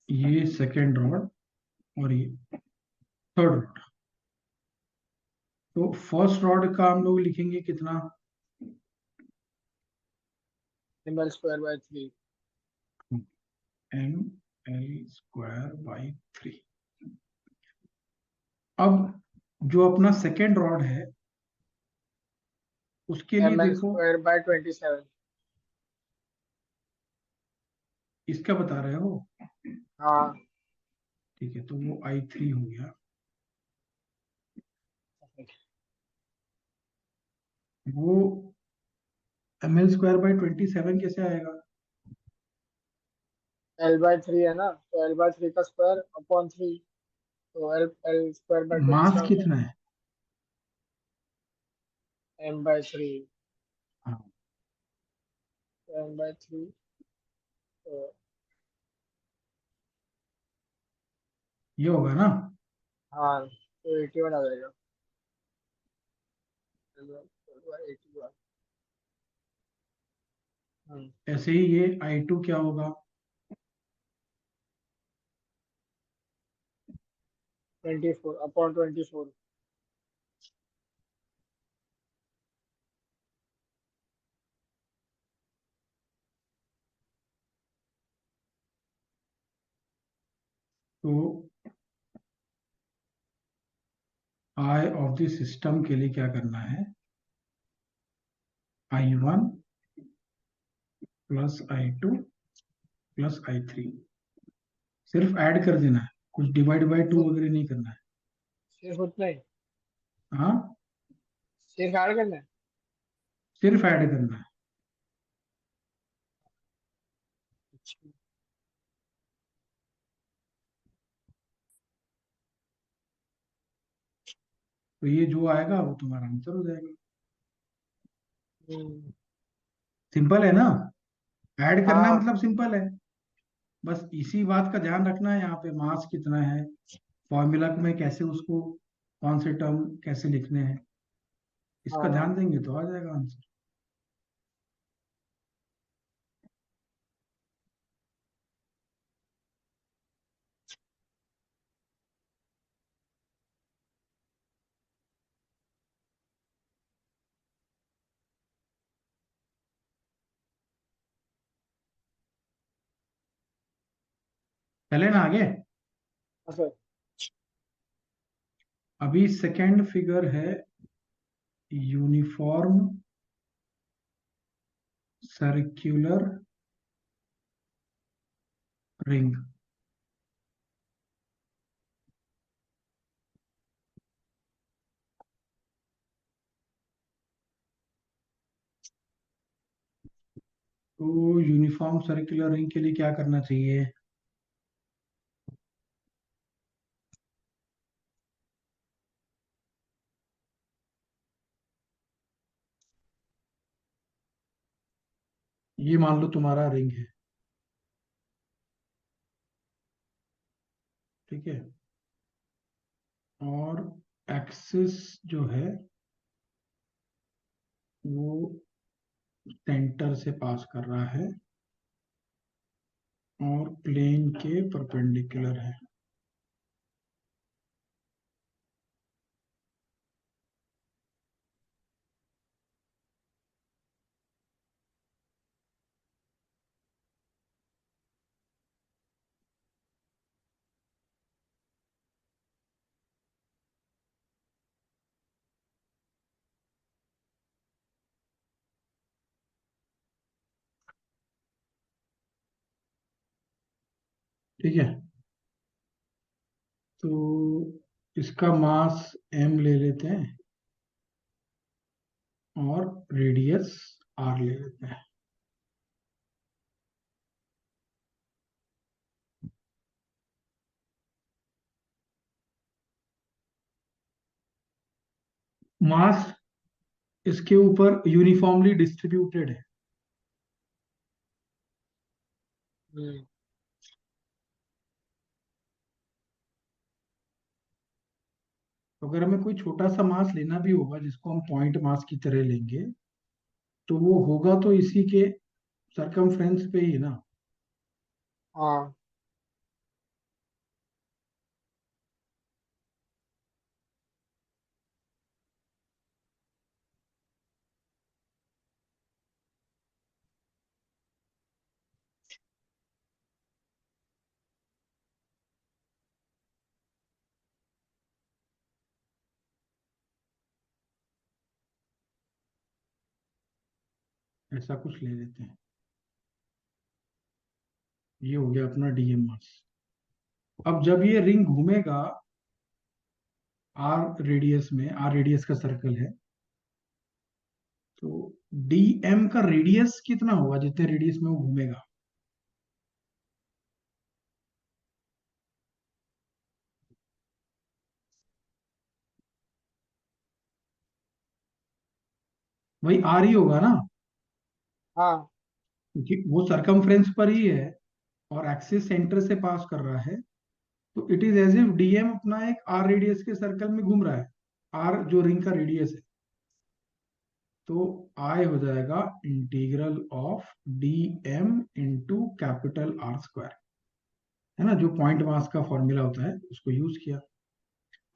ये सेकेंड रॉड, और ये थर्ड रॉड। तो फर्स्ट रॉड का हम लोग लिखेंगे कितना? M L square by 3। M L square by 3। अब जो अपना सेकेंड रॉड है उसके लिए एम एल देखो। Square by 27। इसका बता रहे हो? हाँ। ठीक है, तो वो I3 हो गया। वो एम एल स्क्वायर बाई 27 कैसे आएगा? एल बाय 3 है ना, तो एल बाय 3 का स्क्वायर अपॉन 3। तो L L square by mass 27 है। कितना है? M by 3। हाँ। M by 3। तो ये होगा ना। हाँ, तो 81 आ जाएगा। L by 81। हाँ, ऐसे ही ये I2 क्या होगा? 24 अपॉन 24। तो I ऑफ द सिस्टम के लिए क्या करना है? I1 plus I2 plus I3। सिर्फ ऐड कर देना है, कुछ डिवाइड बाय टू सिर्फ वगैरह नहीं करना है। सिर्फ उतना ही। हाँ, सिर्फ ऐड करना है। सिर्फ ऐड करना है। अच्छा। तो ये जो आएगा वो तुम्हारा आंसर हो जाएगा। हम्म, सिंपल है ना। ऐड करना हाँ मतलब सिंपल है। बस इसी बात का ध्यान रखना है, यहाँ पे मास कितना है, फॉर्मूला में कैसे उसको, कौन से टर्म कैसे लिखने हैं, हाँ इसका ध्यान हाँ। देंगे तो आ जाएगा आंसर। चले ना आगे। अच्छा। अभी सेकंड फिगर है यूनिफॉर्म सर्क्यूलर रिंग। तो यूनिफॉर्म सर्कुलर रिंग के लिए क्या करना चाहिए? ये मान लो तुम्हारा रिंग है, ठीक है, और एक्सिस जो है वो सेंटर से पास कर रहा है और प्लेन के परपेंडिकुलर है। ठीक है, तो इसका मास m ले लेते हैं और रेडियस r ले लेते हैं। मास इसके ऊपर यूनिफॉर्मली डिस्ट्रीब्यूटेड है। हम्म। तो अगर हमें कोई छोटा सा मास लेना भी होगा जिसको हम पॉइंट मास की तरह लेंगे, तो वो होगा तो इसी के सरकमफ्रेंस पे ही ना। हाँ। ऐसा कुछ ले लेते हैं। ये हो गया अपना डीएम मास। अब जब ये रिंग घूमेगा आर रेडियस का सर्कल है, तो डीएम का रेडियस कितना होगा जितने रेडियस में वो घूमेगा? वही आर ही होगा ना, हाँ। क्योंकि वो सरकमफ्रेंस पर ही है और एक्सिस सेंटर से पास कर रहा है। तो it is as if DM अपना एक आर रेडियस के सर्कल में घूम रहा है, आर जो रिंग का रेडियस है। तो आई हो जाएगा integral of D M into capital R square, है ना, जो पॉइंट मास का फॉर्मूला होता है उसको यूज किया।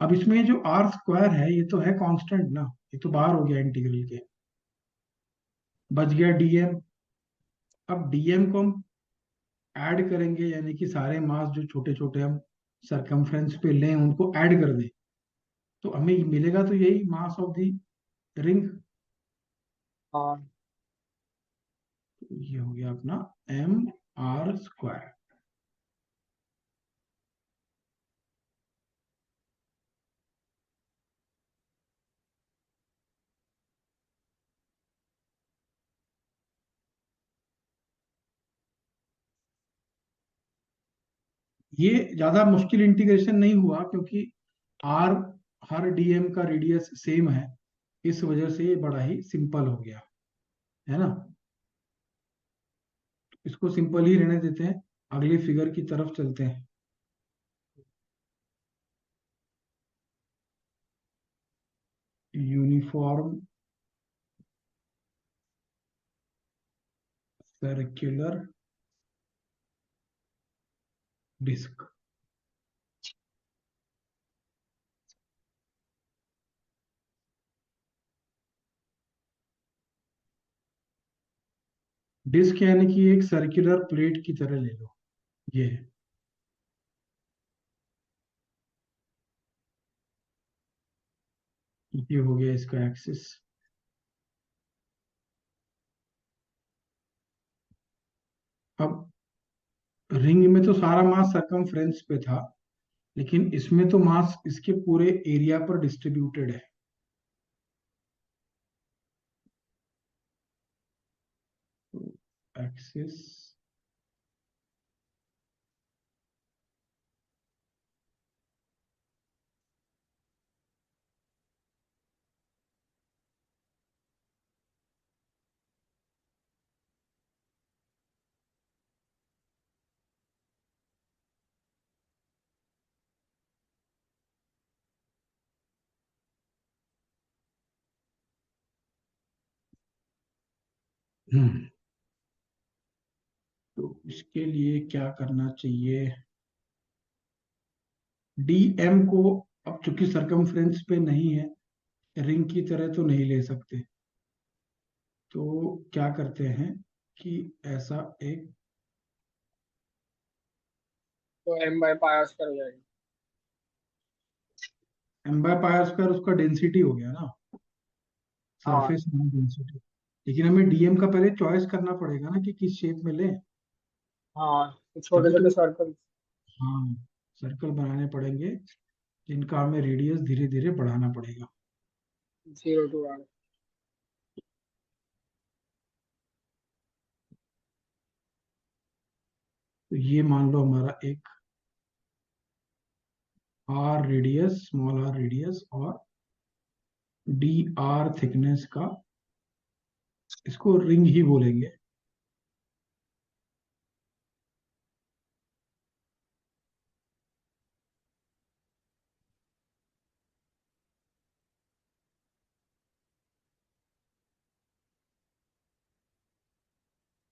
अब इसमें जो आर स्क्वायर है ये तो है कांस्टेंट ना, ये तो बाहर हो गया इंटीग्रल के, बच गया डीएम। अब डीएम को हम ऐड करेंगे, यानी कि सारे मास जो छोटे छोटे हम सरकमफ्रेंस पे लें उनको ऐड कर दें, तो हमें मिलेगा तो यही मास ऑफ द रिंग। हाँ। ये हो गया अपना एम आर स्क्वायर। ये ज्यादा मुश्किल इंटीग्रेशन नहीं हुआ क्योंकि आर हर डीएम का रेडियस सेम है, इस वजह से ये बड़ा ही सिंपल हो गया, है ना। इसको सिंपल ही रहने देते हैं, अगली फिगर की तरफ चलते हैं। Uniform circular disc. डिस्क यानी कि एक सर्कुलर प्लेट की तरह ले लो, ये है। ये हो गया इसका एक्सिस। अब रिंग में तो सारा मास सरकमफ्रेंस पे था, लेकिन इसमें तो मास इसके पूरे एरिया पर डिस्ट्रीब्यूटेड है। एक्सिस तो इसके लिए क्या करना चाहिए? डीएम को अब चूंकि सरकमफ्रेंस पे नहीं है, रिंग की तरह तो नहीं ले सकते, तो क्या करते हैं कि ऐसा एक तो एम बाय पाया स्क्वायर हो जाएगा। एम बाय पाई स्क्वायर उसका डेंसिटी हो गया ना, हाँ सरफेस डेंसिटी। लेकिन हमें डीएम का पहले चॉइस करना पड़ेगा ना कि किस शेप में लें। हाँ, तो छोटे तभी छोटे तो। सर्कल। हाँ, सर्कल बनाने पड़ेंगे जिनका हमें रेडियस धीरे धीरे बढ़ाना पड़ेगा। 0 to 1। तो ये मान लो हमारा एक R radius, small R radius और डी आर थिकनेस का, इसको रिंग ही बोलेंगे।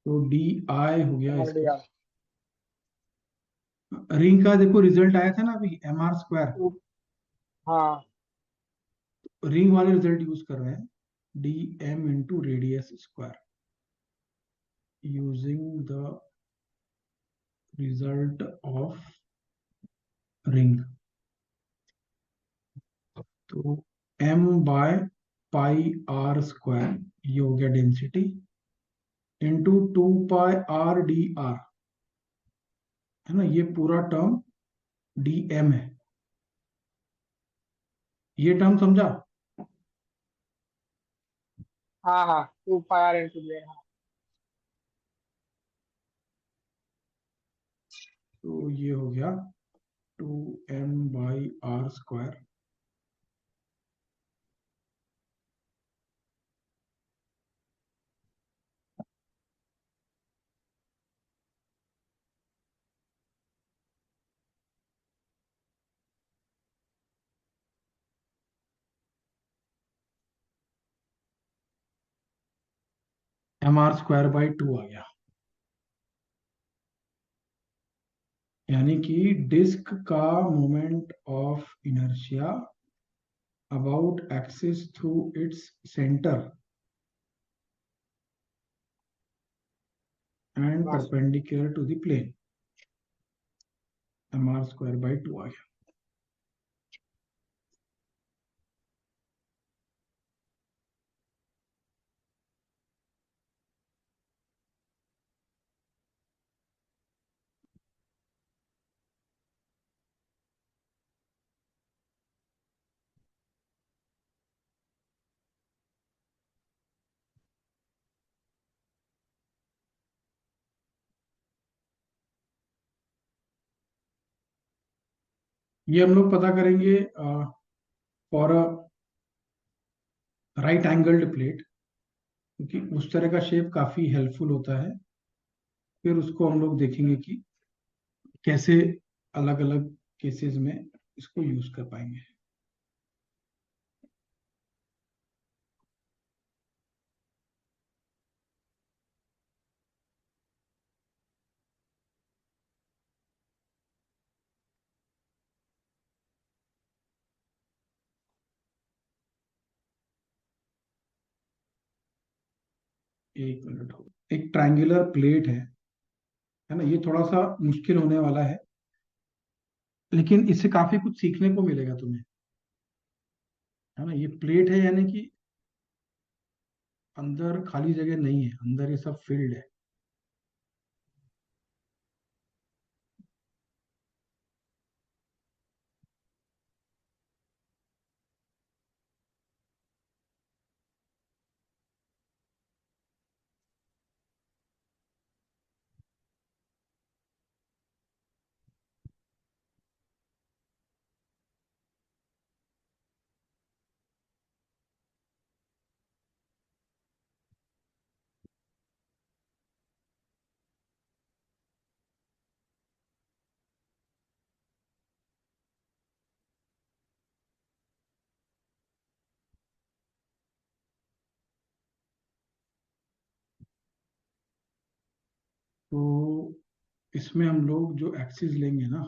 तो डी आई हो गया समझ इसका। लिया। रिंग का देखो रिजल्ट आया था ना अभी, एम आर स्क्वायर। हाँ रिंग वाले रिजल्ट यूज कर रहे हैं, d M into radius square, using the result of ring. तो m by pi r square, ये हो गया density, into 2 pi r d r, है ना, ये पूरा टर्म डी एम है। ये टर्म समझा? हाँ हाँ, 2 पाई r into j। हाँ तो ये हो गया 2m/r²। mr²/2 आ गया। यानी कि डिस्क का moment of inertia about axis through its centre and बस। Perpendicular to the plane, mr²/2 आ गया। ये हम लोग पता करेंगे for a right angled plate, क्योंकि उस तरह का शेप काफी हेल्पफुल होता है। फिर उसको हम लोग देखेंगे कि कैसे अलग अलग केसेस में इसको यूज कर पाएंगे। एक मिनट हो, एक ट्रायंगुलर प्लेट है ना, ये थोड़ा सा मुश्किल होने वाला है, लेकिन इससे काफी कुछ सीखने को मिलेगा तुम्हें। है ना। ये प्लेट है यानी कि अंदर खाली जगह नहीं है, अंदर ये सब फील्ड है। तो इसमें हम लोग जो एक्सिस लेंगे ना,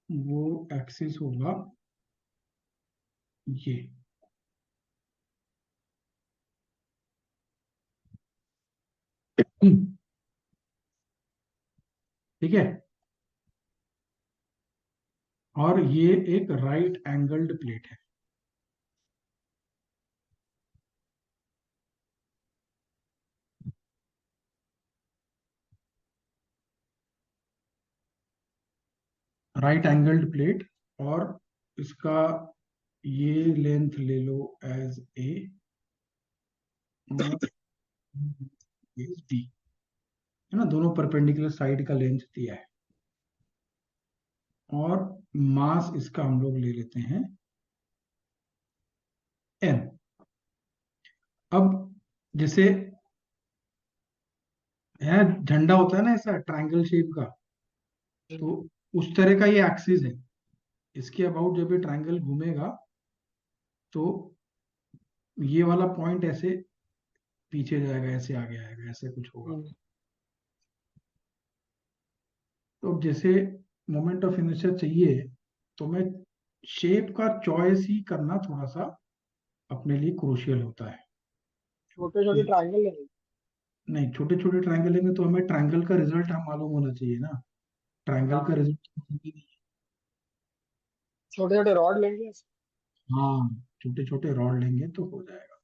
वो एक्सिस होगा ये। ठीक है। और ये एक राइट एंगल्ड प्लेट है। राइट एंगल्ड प्लेट, और इसका ये लेंथ ले लो एज ए, और एज बी, है ना। दोनों परपेंडिकुलर साइड का लेंथ दिया है। और मास इसका हम लोग ले लेते हैं एम। अब जैसे है झंडा होता है ना ऐसा ट्रायंगल शेप का, तो उस तरह का ये एक्सिस है। इसके अबाउट जब ये ट्रायंगल घूमेगा तो ये वाला पॉइंट ऐसे पीछे जाएगा, ऐसे आगे आएगा, ऐसे कुछ होगा। तो अब जैसे मोमेंट ऑफ इनर्शिया चाहिए, तो मैं शेप का चॉइस ही करना थोड़ा सा अपने लिए क्रूशियल होता है। छोटे छोटे ट्रायंगल लेंगे। नहीं, छोटे छोटे ट्रायंगल लेंगे तो हमें ट्रायंगल का रिजल्ट हम मालूम होना चाहिए ना। ट्रायंगल का हाँ, रिजल्ट। छोटे छोटे रॉड लेंगे। हाँ, छोटे छोटे रॉड लेंगे तो हो जाएगा।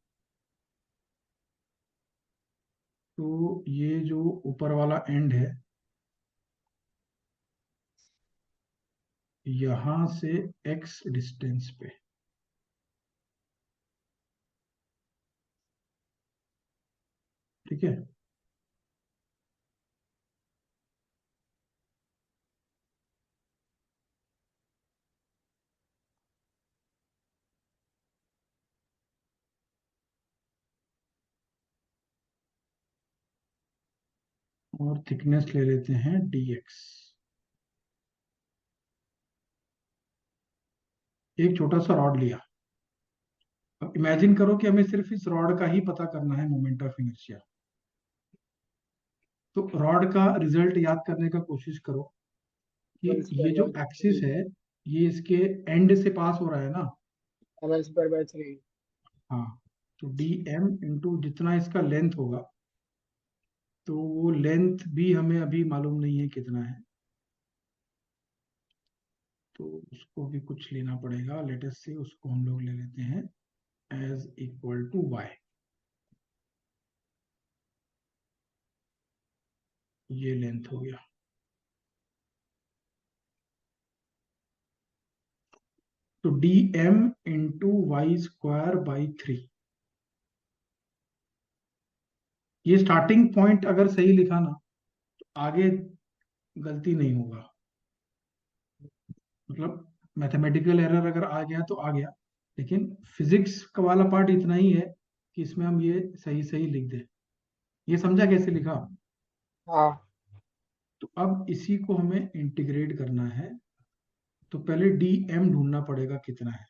तो ये जो ऊपर वाला एंड है, यहां से x डिस्टेंस पे, ठीक है। और थिकनेस ले लेते हैं dx। एक छोटा सा रॉड लिया। अब इमेजिन करो कि हमें सिर्फ इस रॉड का ही पता करना है मोमेंट ऑफ इनर्शिया। तो रॉड का रिजल्ट याद करने का कोशिश करो कि एल ये स्क्वायर जो बाई एक्सिस थ्री, है, ये इसके एंड से पास हो रहा है ना। M L square by three. हाँ। तो डी एम इंटू जितना इसका लेंथ होगा, तो वो लेंथ भी हमें अभी मालूम नहीं है कितना है, तो उसको भी कुछ लेना पड़ेगा। लेटेस्ट से उसको हम लोग ले लेते हैं एज इक्वल टू वाई। ये लेंथ हो गया। तो D M into Y square by three. ये स्टार्टिंग पॉइंट अगर सही लिखा ना, तो आगे गलती नहीं होगा। मतलब मैथमेटिकल एरर अगर आ गया तो आ गया, लेकिन फिजिक्स का वाला पार्ट इतना ही है कि इसमें हम ये सही सही लिख दें। ये समझा कैसे लिखा। हाँ, तो अब इसी को हमें इंटीग्रेट करना है। तो पहले डी एम ढूंढना पड़ेगा कितना है।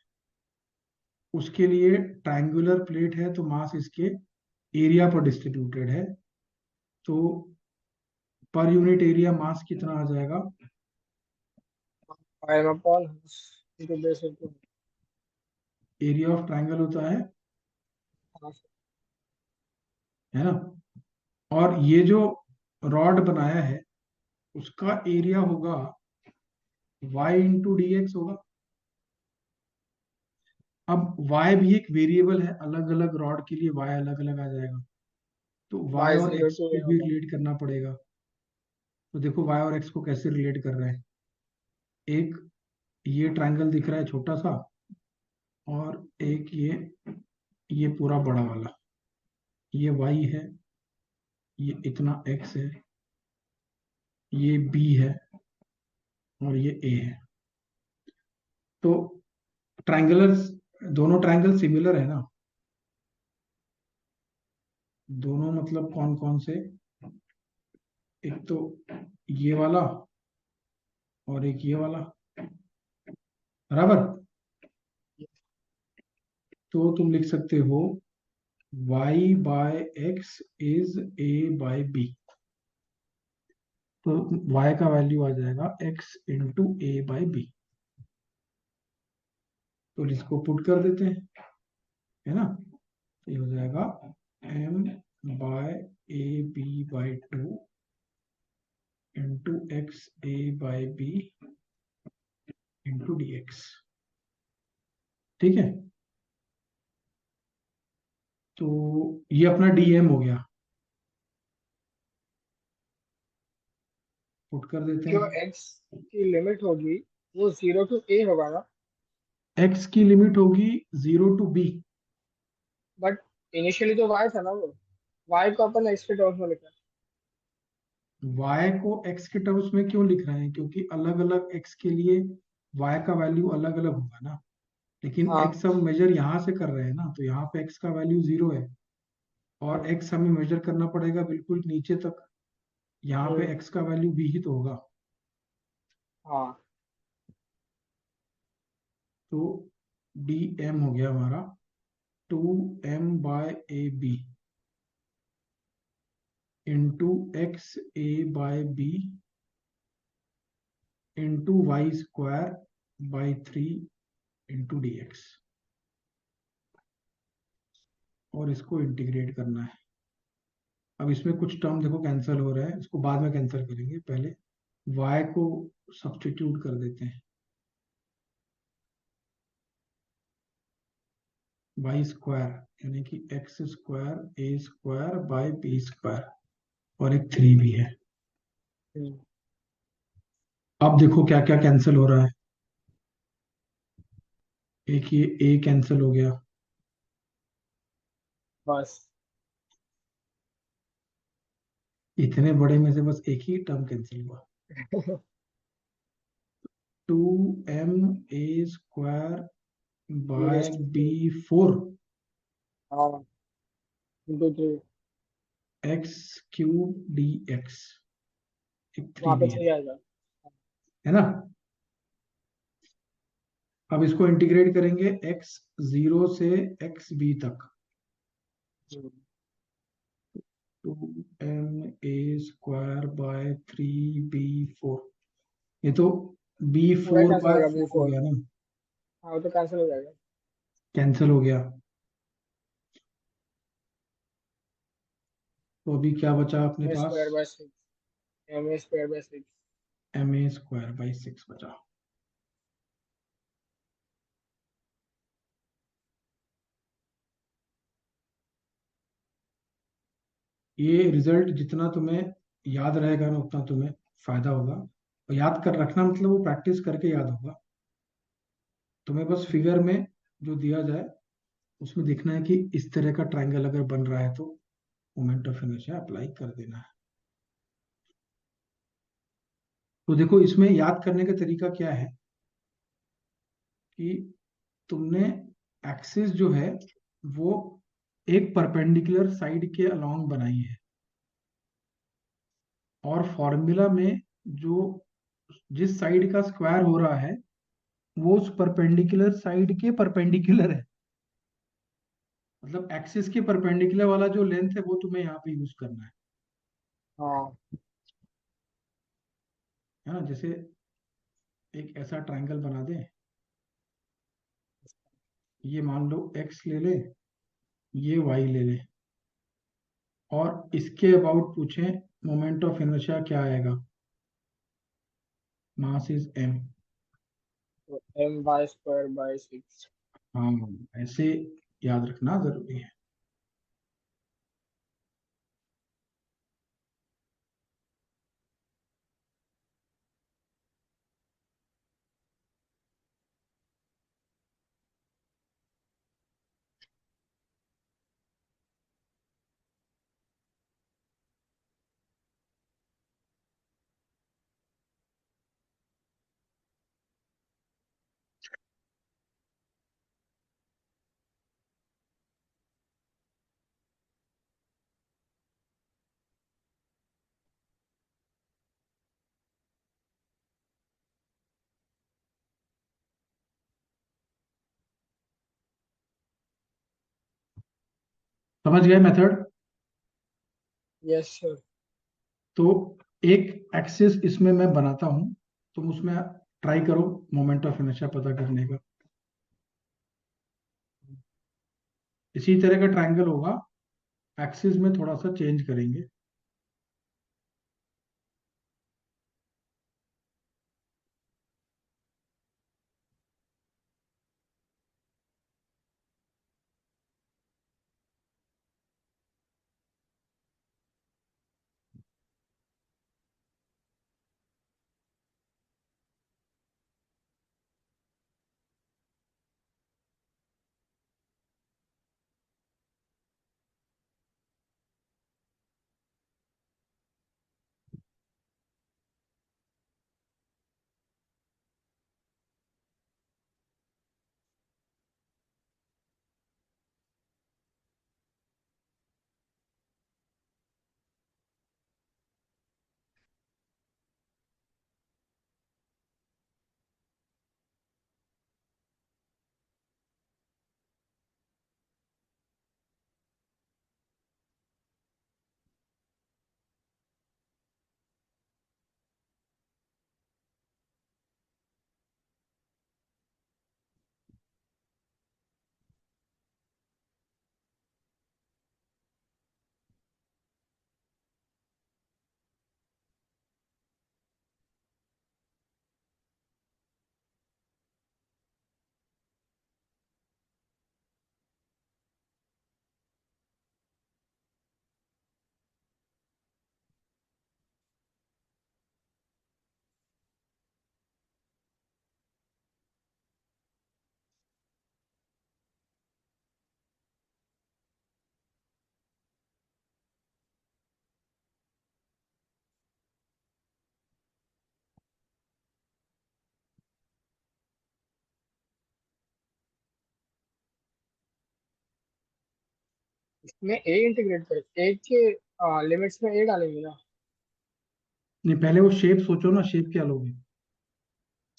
उसके लिए ट्रायंगुलर प्लेट है तो मास इसके एरिया पर डिस्ट्रीब्यूटेड है। तो पर यूनिट एरिया मास कितना आ जाएगा। पाई में upon into base into. Area of triangle होता हाँ, है ना। और ये जो रॉड बनाया है, उसका एरिया होगा y इंटू डी एक्स होगा। अब y भी एक वेरिएबल है, अलग अलग रॉड के लिए y अलग अलग आ जाएगा, तो y वाई और जीरो x टू ए को भी होगा। रिलेट करना पड़ेगा। तो देखो y और x को कैसे रिलेट कर रहे हैं। एक ये ट्रायंगल दिख रहा है छोटा सा, और एक ये पूरा बड़ा वाला, ये y है, ये इतना x है, ये b है, और ये a है। तो ट्रायंगलर्स, दोनों ट्रायंगल सिमिलर है ना। दोनों मतलब कौन कौन से, एक तो ये वाला और एक ये वाला, बराबर। तो तुम लिख सकते हो y by X is a by B. तो y का वैल्यू आ जाएगा x into A by B. तो इसको पुट कर देते हैं, है ना। तो ये हो जाएगा m by A B by 2 into X A by B into D X. ठीक है। तो ये अपना डीएम हो गया, पुट कर देते जो हैं। एक्स की लिमिट होगी वो जीरो टू ए होगा ना। x की लिमिट होगी 0 टू b। बट इनिशियली तो वाई था ना वो। वाई को अपन एक्स के टर्म्स में लिखा y को x के टर्म्स में क्यों लिख रहे हैं, क्योंकि अलग अलग x के लिए y का वैल्यू अलग अलग होगा ना। लेकिन हाँ। x हम मेजर यहाँ से कर रहे हैं ना, तो यहाँ पे x का वैल्यू 0 है, और हम्म। x हमें मेजर करना पड़ेगा बिल्कुल नीचे तक। यहाँ पे हम्म। x का वैल्यू b ही तो होगा। हाँ। तो डी एम हो गया हमारा 2m by A B into X A by B into Y square by 3 into D X. और इसको इंटीग्रेट करना है। अब इसमें कुछ टर्म देखो कैंसिल हो रहा है, इसको बाद में कैंसिल करेंगे, पहले y को सब्स्टिट्यूट कर देते हैं। वाई स्क्वायर यानी कि X square A square by B square, और एक 3 भी है। हम्म। अब देखो क्या क्या कैंसिल हो रहा है। एक ये ए कैंसिल हो गया, बस। इतने बड़े में से बस एक ही टर्म कैंसिल हुआ। 2m ए स्क्वायर ये by raise to B three. 4 हाँ। Into three. X cube D X, एक 3 वहाँ पे भी थ्री आएगा। है ना। अब इसको इंटीग्रेट करेंगे x 0 से एक्स बी तक। हम्म। 2m a square by 3b4, ये तो बी पूरा फोर कैंसिल बाय होगा बी फोर हो फोर। गया ना, हाँ वो तो कैंसिल हो जाएगा। कैंसिल हो गया। तो अभी क्या बचा अपने ए पास, square by six. M a square by six. ma² by 6 बचा। ये रिजल्ट जितना तुम्हें याद रहेगा ना, उतना तुम्हें फायदा होगा। और याद कर रखना मतलब वो प्रैक्टिस करके याद होगा। तुम्हें बस फिगर में जो दिया जाए उसमें देखना है कि इस तरह का ट्रायंगल अगर बन रहा है तो मोमेंट ऑफ इनर्शिया अप्लाई कर देना है। तो देखो इसमें याद करने का तरीका क्या है कि तुमने एक्सिस जो है वो एक परपेंडिकुलर साइड के अलोंग बनाई है, और फॉर्मूला में जो जिस साइड का स्क्वायर हो रहा है वो उस परपेंडिकुलर साइड के परपेंडिकुलर है। मतलब एक्सिस के परपेंडिकुलर वाला जो लेंथ है वो तुम्हें यहाँ पे यूज करना हाँ। है ना। जैसे एक ऐसा ट्रायंगल बना दें, ये मान लो x ले ले, ये y ले ले, और इसके अबाउट पूछें मोमेंट ऑफ इनर्शिया क्या आएगा, मास इज m। तो M Y square by six. हाँ, ऐसे याद रखना जरूरी है। समझ गए मेथड? Yes sir. तो एक एक्सिस इसमें मैं बनाता हूँ, तुम उसमें ट्राई करो मोमेंट ऑफ इनर्शिया पता करने का। इसी तरह का ट्रायंगल होगा, एक्सिस में थोड़ा सा चेंज करेंगे। इसमें ए इंटीग्रेट कर, ए के लिमिट्स में ए डालेंगे ना। नहीं, पहले वो शेप सोचो ना, शेप क्या लोगे?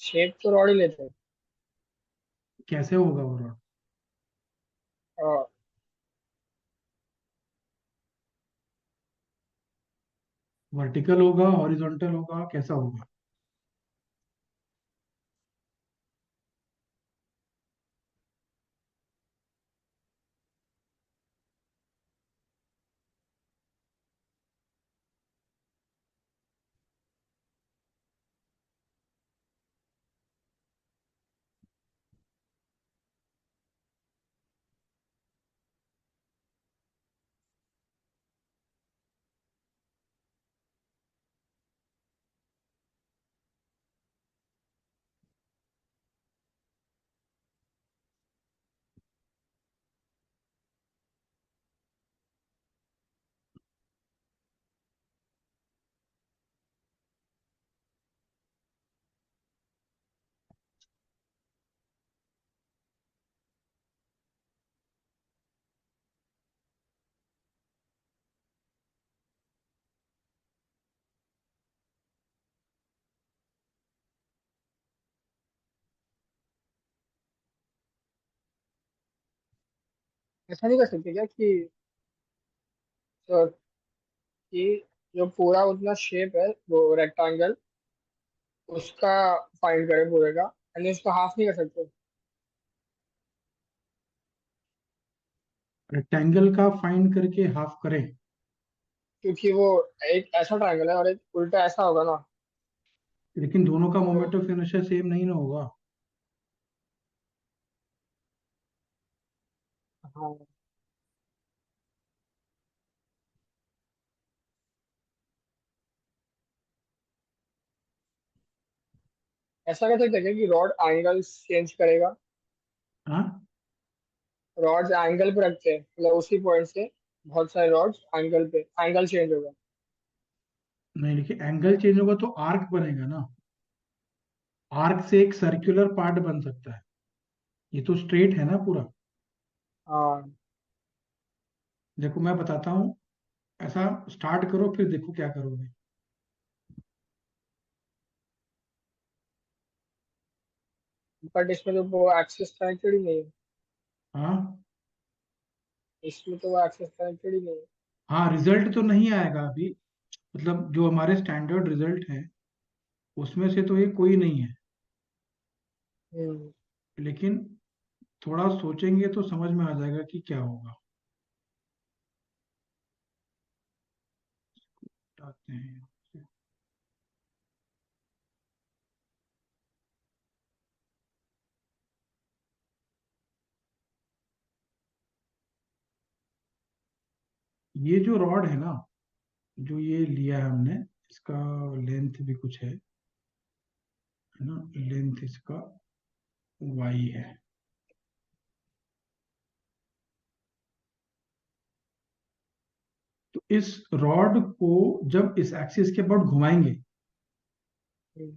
शेप तो रॉड ही लेते हैं। कैसे होगा वो रॉड? और वर्टिकल होगा, हॉरिजॉन्टल होगा, कैसा होगा? ऐसा नहीं कर सकते क्या सर, कि जो पूरा उतना शेप है वो रेक्टेंगल, उसका फाइंड करें पूरे का, यानी उसका हाफ नहीं कर सकते? रेक्टेंगल का फाइंड करके हाफ करें? क्योंकि वो एक ऐसा ट्रायंगल है और एक उल्टा ऐसा होगा ना। लेकिन दोनों का तो मोमेंट ऑफ इनर्शिया सेम नहीं ना होगा। हाँ, ऐसा कर सकते हैं कि रॉड एंगल चेंज करेगा। हाँ, रॉड्स एंगल पे रखते हैं, मतलब उसी पॉइंट से बहुत सारे रॉड्स एंगल पे, एंगल चेंज होगा। नहीं देखिए, एंगल चेंज होगा तो आर्क बनेगा ना। आर्क से एक सर्कुलर पार्ट बन सकता है। ये तो स्ट्रेट है ना पूरा। हाँ, देखो मैं बताता हूँ। ऐसा स्टार्ट करो, फिर देखो क्या करोगे। बट इसमें तो वो एक्सेस कनेक्टेड ही नहीं है। हाँ। इसमें तो वो एक्सेस कनेक्टेड ही नहीं है। हाँ, रिजल्ट तो नहीं आएगा अभी। मतलब जो हमारे स्टैंडर्ड रिजल्ट है उसमें से तो ये कोई नहीं है। हम्म। लेकिन थोड़ा सोचेंगे तो समझ में आ जाएगा कि क्या होगा। बताते हैं। ये जो रॉड है ना, जो ये लिया है हमने, इसका लेंथ भी कुछ है ना। लेंथ इसका वाई है। तो इस रॉड को जब इस एक्सिस के अबाउट घुमाएंगे, हम्म।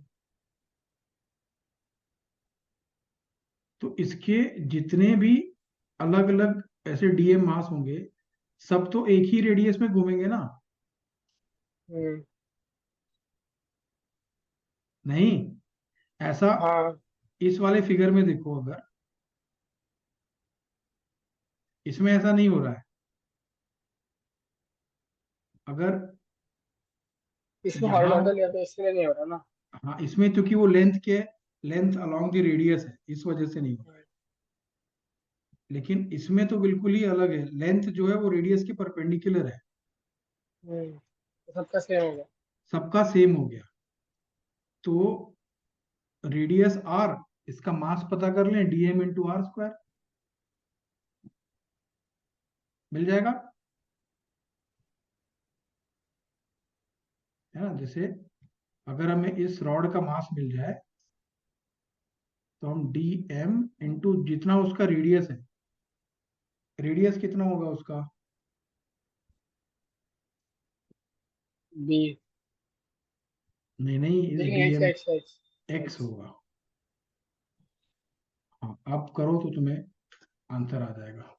तो इसके जितने भी अलग अलग ऐसे डीएम मास होंगे, सब तो एक ही रेडियस में घूमेंगे ना। हम्म। नहीं, ऐसा हाँ, इस वाले फिगर में देखो, अगर इसमें ऐसा नहीं हो रहा है। अगर इसमें यहां, हॉरिजॉन्टल या तो इसलिए नहीं हो रहा ना। हाँ इसमें क्योंकि वो लेंथ अलोंग द रेडियस है, इस वजह से नहीं हो रहा है। लेकिन इसमें तो बिल्कुल ही अलग है, लेंथ जो है वो रेडियस के परपेंडिकुलर है। तो सबका सेम होगा। सबका सेम हो गया। तो रेडियस आर, इसका मास पता कर लें, डीएम इंटू आर स्क्वायर, मिल जाएगा। है ना। जैसे अगर हमें इस रॉड का मास मिल जाए, तो हम डी एम इंटू जितना उसका रेडियस है, रेडियस कितना होगा उसका। बी। नहीं नहीं, नहीं, D X M X X X X. होगा। हाँ, आप करो तो तुम्हें आंसर आ जाएगा।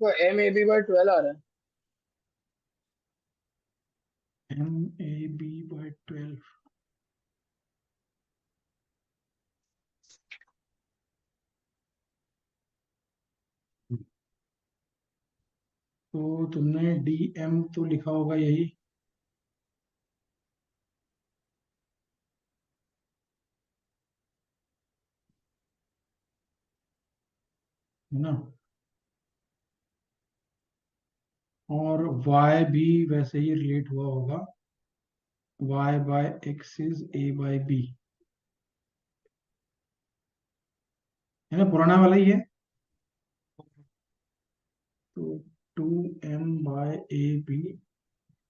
देखो MAB/12 आ रहा है। MAB/12। तो तुमने DM तो लिखा होगा यही, है ना। और Y भी वैसे ही रिलेट हुआ होगा, Y/X इज A/B, है ना, पुराना वाला ही है। तो 2M/AB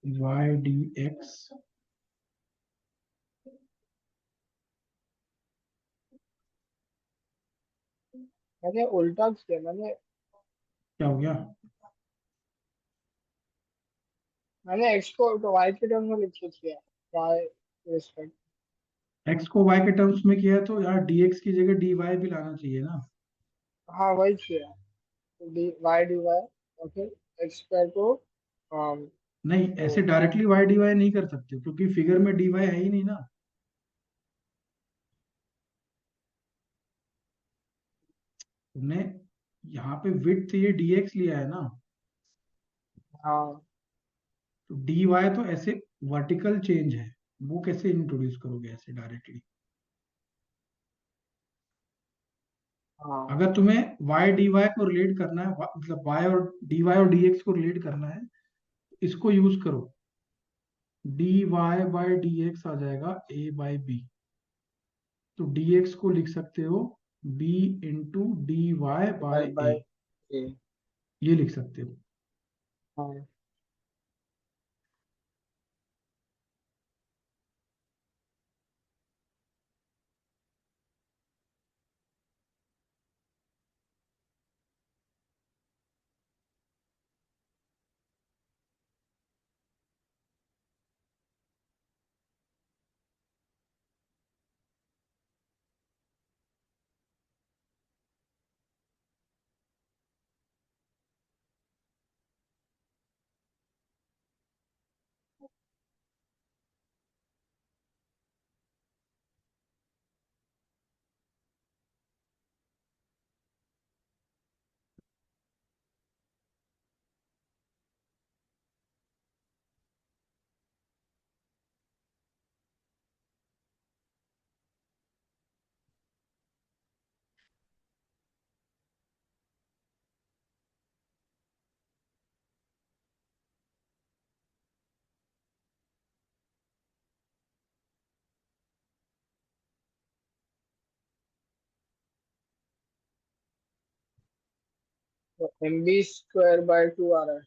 Y/DX। मैंने उल्टा किया। क्या हो गया? मैंने एक्स को तो वाई के टर्म में लिख के किया। Y respect. X को Y के टर्म्स में किया है तो यार DX की जगह DY भी लाना चाहिए ना। हाँ वही किया। dy और फिर एक्स स्क्वायर को नहीं, ऐसे तो डायरेक्टली Y/DY नहीं कर सकते क्योंकि फिगर में DY है ही नहीं ना। तुमने यहाँ पे विड्थ ये DX लिया है ना, हाँ तो DY तो ऐसे वर्टिकल चेंज है, वो कैसे इंट्रोड्यूस करोगे ऐसे डायरेक्टली? हाँ अगर तुम्हें Y/DY को रिलेट करना है, मतलब Y और DY और DX को रिलेट करना है, इसको यूज करो। DY/DX आ जाएगा A/B। तो DX को लिख सकते हो B × DY/A, बाय ए। ये लिख सकते हो। हाँ तो MB²/2 आ रहा है।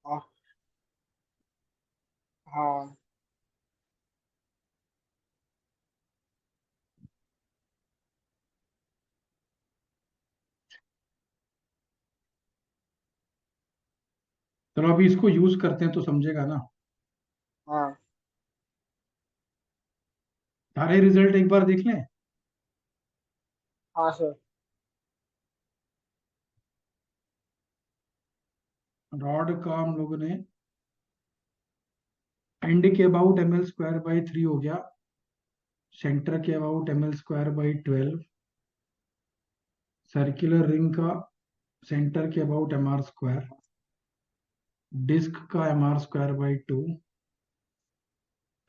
हाँ हाँ चलो अभी इसको यूज करते हैं तो समझेगा ना। हाँ सारे रिजल्ट एक बार देख लें। हाँ सर। रॉड का हम लोगों ने एंड के अबाउट ml²/3 हो गया, सेंटर के अबाउट ml²/12, सर्कुलर रिंग का सेंटर के अबाउट mr², डिस्क का mr²/2,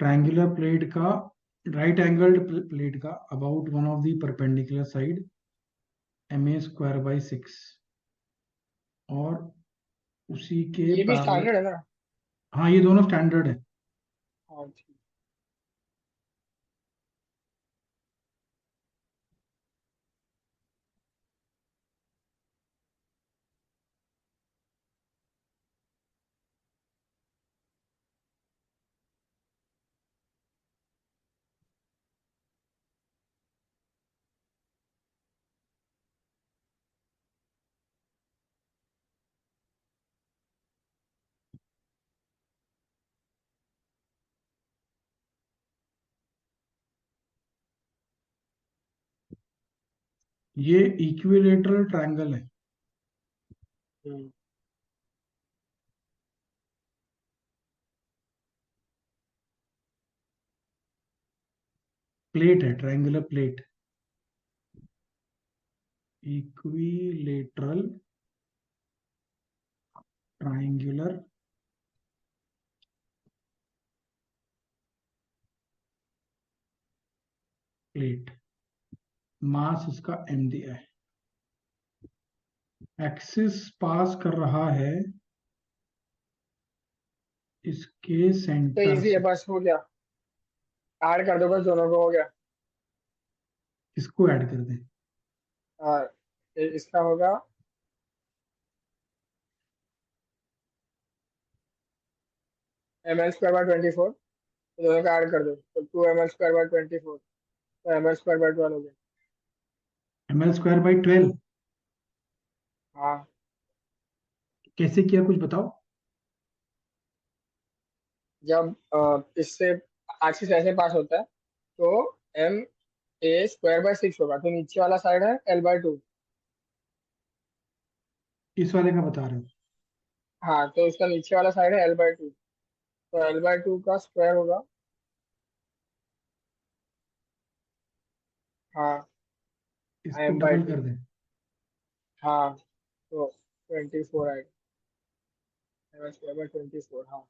ट्रायंगुलर प्लेट का, राइट एंगल्ड प्लेट का about one of the perpendicular side ma²/6, और उसी के ये भी पैरेलल। स्टैंडर्ड है ना। हाँ, ये दोनों स्टैंडर्ड है। हाँ ठीक। ये इक्विलेटरल ट्रायंगल है। हम्म, प्लेट है, triangular plate. Equilateral triangular plate. Mass इसका m दिया है। एक्सिस पास कर रहा है इसके तो सेंटर इजी है, से। बस हो गया। ऐड कर दो, बस दोनों को हो गया। इसको ऐड कर दें। और इसका होगा ml²/24। तो दोनों का ऐड कर दो तो 2ml²/24, तो ml²/12 हो गया। ml²/12। हाँ, कैसे किया कुछ बताओ। जब इससे एक्सिस ऐसे पास होता है तो ma²/6 होगा, तो नीचे वाला साइड है l/2। इस वाले का बता रहे हो। हाँ, तो उसका नीचे वाला साइड है l/2, तो l/2 का स्क्वायर होगा। हाँ, इसको डबल m/2। कर दें। हाँ, तो 24 आएगा, m²/24। हाँ।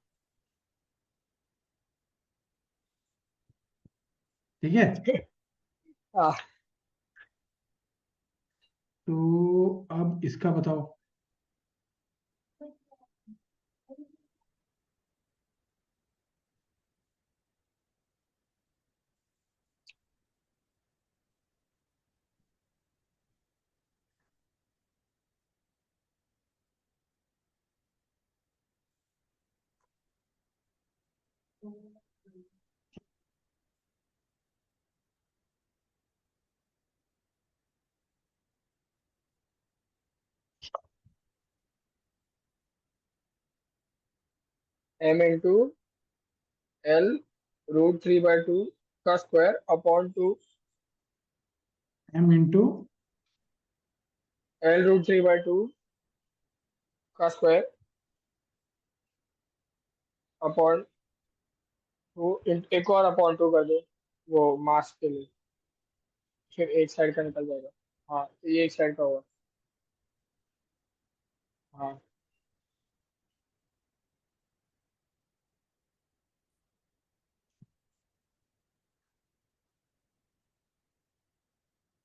ठीक है। हाँ, तो अब इसका बताओ। m × l√3/2 का square upon 2, m into l√3/2 का स्क्वायर अपॉन 2, एक और अपॉन 2 कर दो वो मास के लिए, फिर एक साइड का निकल जाएगा। हाँ, तो ये एक साइड का होगा। हाँ,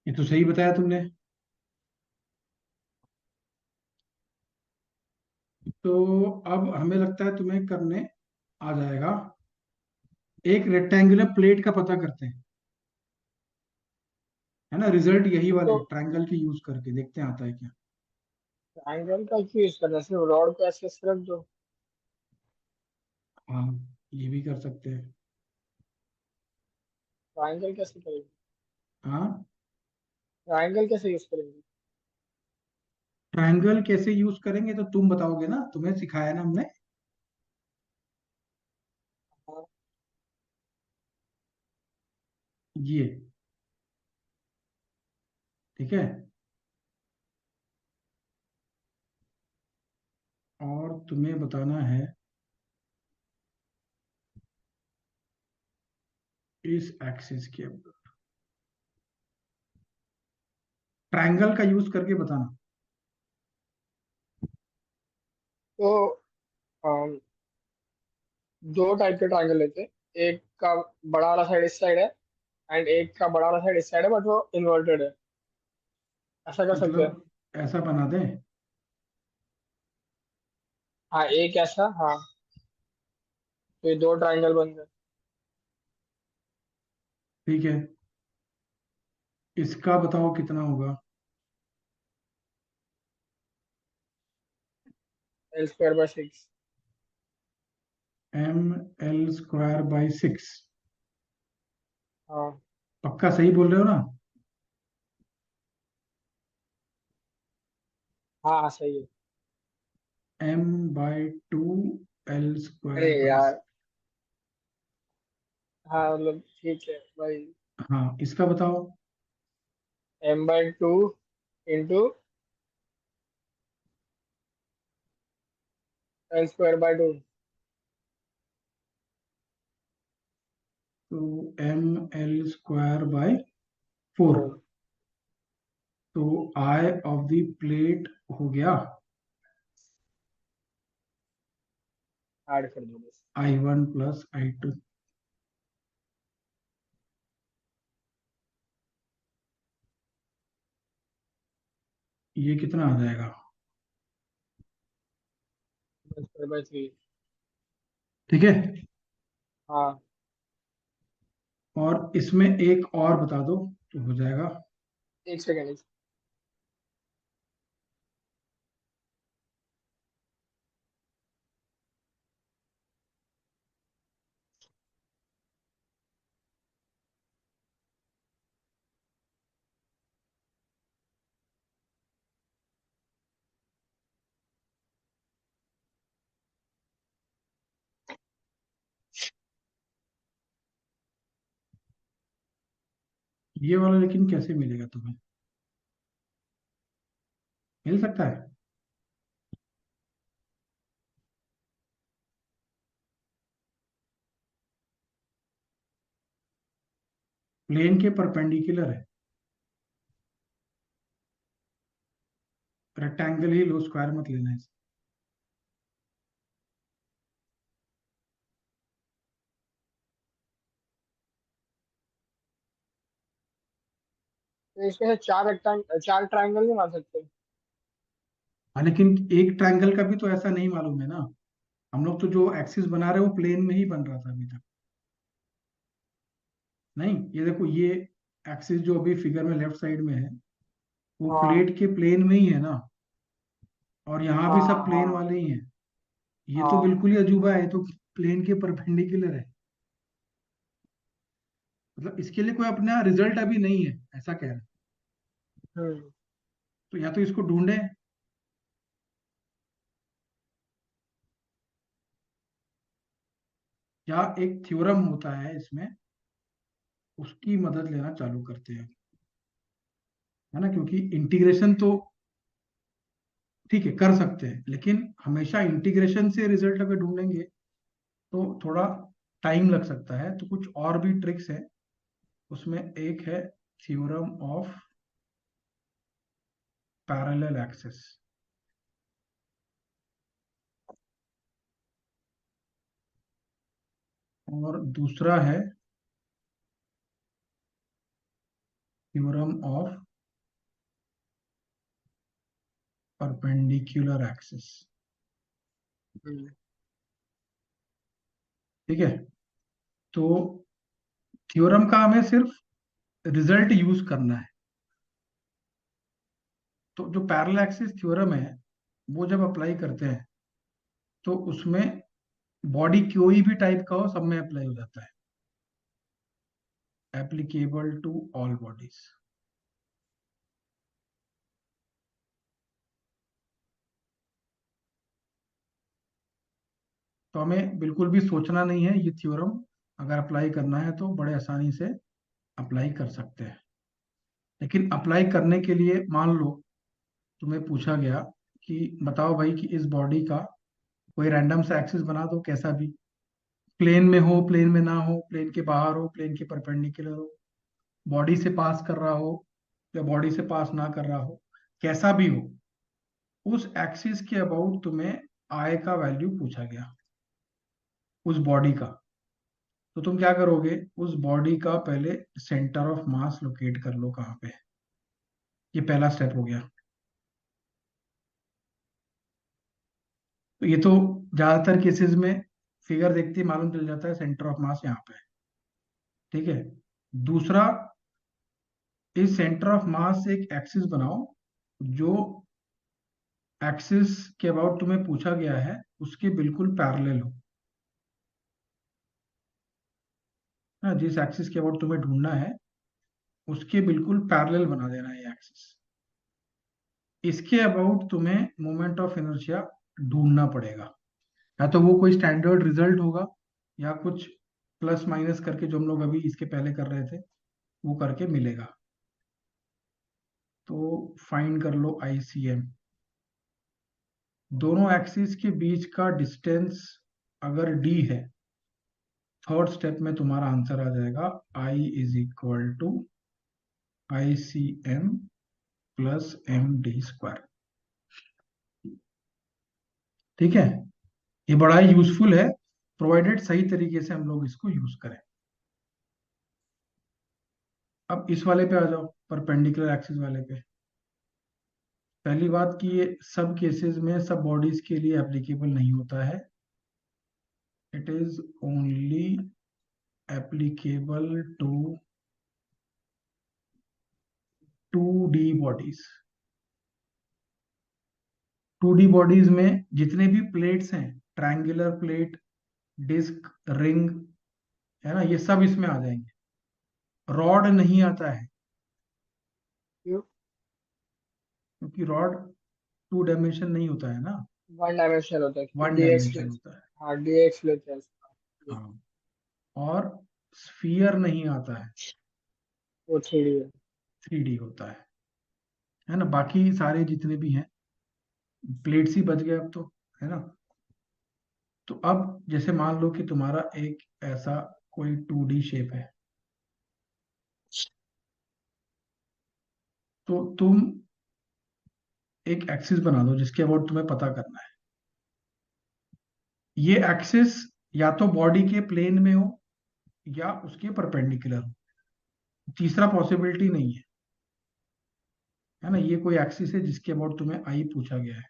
ये तो सही बताया तुमने। तो अब हमें लगता है तुम्हें करने आ जाएगा। एक रेक्टेंगुलर प्लेट का पता करते हैं, है ना। रिजल्ट यही तो वाले ट्रायंगल के यूज करके देखते हैं आता है क्या। एंगल का क्यों यूज करना है, सिर्फ रॉड को ऐसे ऐसे रख दो। हाँ, ये भी कर सकते हैं। ट्रायंगल कैसे करेंगे? हाँ, ट्रायंगल कैसे यूज करेंगे? ट्रायंगल कैसे यूज करेंगे तो तुम बताओगे ना, तुम्हें सिखाया ना हमने। हाँ, ये ठीक है। और तुम्हें बताना है इस एक्सिस के ऊपर ट्रायंगल का यूज करके बताना। तो अम, दो टाइप के ट्रायंगल लेते हैं। एक का बड़ा वाला साइड इस साइड है, एंड एक का बड़ा वाला साइड इस साइड है, बट वो इन्वर्टेड है। ऐसा कर सकते हैं। मतलब ऐसा बना दें। हाँ, एक ऐसा। हाँ, तो ये दो ट्रायंगल बन गए। ठीक है, इसका बताओ कितना होगा। l²/6। ml²/6। हाँ, पक्का सही बोल रहे हो ना। हाँ, हाँ, सही है। m/2 l अरे स्क्वायर बाई। यार, हाँ, मतलब ठीक है भाई। हाँ, इसका बताओ। m/2 into l²/2। तो ml² बाय 4। 4। तो आई ऑफ द प्लेट हो गया ऐड कर दो बस। I1 plus I2। ये कितना आ जाएगा? l²/3। ठीक है। हाँ। और इसमें एक और बता दो तो हो जाएगा। एक सेकेंड। ये वाला लेकिन कैसे मिलेगा तुम्हें? मिल सकता है? प्लेन के परपेंडिकुलर है। रेक्टेंगल ही लो, स्क्वायर मत लेना है। तो इसमें से चार ट्रायंगल नहीं बना सकते? हाँ, लेकिन एक ट्रायंगल का भी तो ऐसा नहीं मालूम है ना। हम लोग तो जो एक्सिस बना रहे हैं वो प्लेन में ही बन रहा था अभी तक। नहीं, ये देखो, ये एक्सिस जो अभी फिगर में लेफ्ट साइड में है वो हाँ प्लेट के प्लेन में ही है ना। और यहाँ भी सब हाँ प्लेन हाँ वाले ही हैं। ये तो हाँ। बिल्कुल ही अजूबा है, ये तो प्लेन के परपेंडिकुलर है। मतलब इसके लिए कोई अपना रिजल्ट अभी नहीं है, ऐसा कह रहे हैं। हम्म। तो या तो इसको ढूंढे, या एक थ्योरम होता है इसमें, उसकी मदद लेना चालू करते हैं, है ना। क्योंकि इंटीग्रेशन तो ठीक है कर सकते हैं, लेकिन हमेशा इंटीग्रेशन से रिजल्ट अगर ढूंढेंगे तो थोड़ा टाइम लग सकता है। तो कुछ और भी ट्रिक्स है उसमें। एक है थ्योरम ऑफ पैरेलल एक्सेस, और दूसरा है थ्योरम ऑफ परपेंडिकुलर एक्सेस। हम्म। ठीक है। तो थ्योरम का हमें सिर्फ रिजल्ट यूज करना है। तो जो पैरेलल एक्सिस थ्योरम है वो जब अप्लाई करते हैं तो उसमें बॉडी कोई भी टाइप का हो सब में अप्लाई हो जाता है। Applicable to all bodies. तो हमें बिल्कुल भी सोचना नहीं है, ये थ्योरम अगर अप्लाई करना है तो बड़े आसानी से अप्लाई कर सकते हैं। लेकिन अप्लाई करने के लिए मान लो तुम्हें पूछा गया कि बताओ भाई कि इस बॉडी का कोई रैंडम सा एक्सिस बना दो, कैसा भी, प्लेन में हो, प्लेन में ना हो, प्लेन के बाहर हो, प्लेन के परपेंडिकुलर हो, बॉडी से पास कर रहा हो या बॉडी से पास ना कर रहा हो, कैसा भी हो, उस एक्सिस के अबाउट तुम्हें आई का वैल्यू पूछा गया, उस बॉडी का। तो तुम क्या करोगे, उस बॉडी का पहले सेंटर ऑफ मास लोकेट कर लो कहाँ पे है। ये पहला स्टेप हो गया। तो ये तो ज्यादातर केसेस में फिगर देखते ही मालूम चल जाता है सेंटर ऑफ मास यहाँ पे है। ठीक है। दूसरा, इस सेंटर ऑफ मास से एक एक्सिस बनाओ जो एक्सिस के अबाउट तुम्हें पूछा गया है उसके बिल्कुल पैरेलल हो। हाँ, जिस एक्सिस के अबाउट तुम्हें ढूंढना है उसके बिल्कुल पैरेलल बना देना है ये एक्सिस। इसके अबाउट तुम्हें मोमेंट ऑफ इनर्शिया ढूंढना पड़ेगा। या तो वो कोई स्टैंडर्ड रिजल्ट होगा, या कुछ प्लस माइनस करके जो हम लोग अभी इसके पहले कर रहे थे वो करके मिलेगा। तो फाइंड कर लो ICM। दोनों एक्सिस के बीच का डिस्टेंस अगर d है, थर्ड स्टेप में तुम्हारा आंसर आ जाएगा I = ICM प्लस MD²। ठीक है, ये बड़ा ही यूजफुल है, प्रोवाइडेड सही तरीके से हम लोग इसको यूज करें। अब इस वाले पे आ जाओ, परपेंडिकुलर एक्सिस वाले पे। पहली बात कि ये सब केसेस में सब बॉडीज के लिए एप्लीकेबल नहीं होता है। It is only applicable to 2D bodies. 2D bodies में जितने भी प्लेट्स हैं, ट्रायंगुलर प्लेट, डिस्क, रिंग, है ना, ये सब इसमें आ जाएंगे। रॉड नहीं आता है, क्यों? क्योंकि रॉड 2 डायमेंशन नहीं होता है ना, वन डायमेंशनल होता है क्योंकि वन डीएक्स डायमेंशन लेते होता है। हैं। हाँ, डीएक्स लेते हैं उसका। हाँ, और स्फीयर नहीं आता है, वो 3D है। 3D होता है ना। बाकी सारे जितने भी हैं प्लेट्स ही बच गए अब तो, है ना। तो अब जैसे मान लो कि तुम्हारा एक ऐसा कोई 2D शेप है, तो तुम एक एक्सिस बना दो जिसके अबाउट तुम्हें पता करना है। ये एक्सिस या तो बॉडी के प्लेन में हो या उसके परपेंडिकुलर हो, तीसरा पॉसिबिलिटी नहीं है ना। ये कोई एक्सिस है जिसके अबाउट तुम्हें आई पूछा गया है।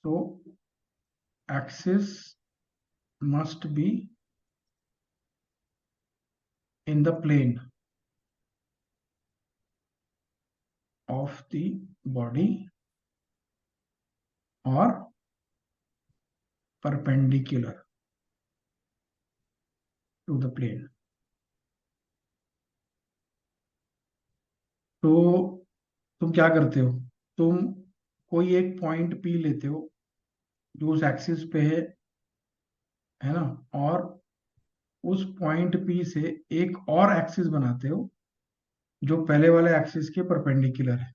तो axis must be in the plane of the body और परपेंडिकुलर टू द प्लेन। तो तुम क्या करते हो, तुम कोई एक पॉइंट P लेते हो जो उस एक्सिस पे है ना, और उस पॉइंट P से एक और एक्सिस बनाते हो जो पहले वाले एक्सिस के परपेंडिकुलर है।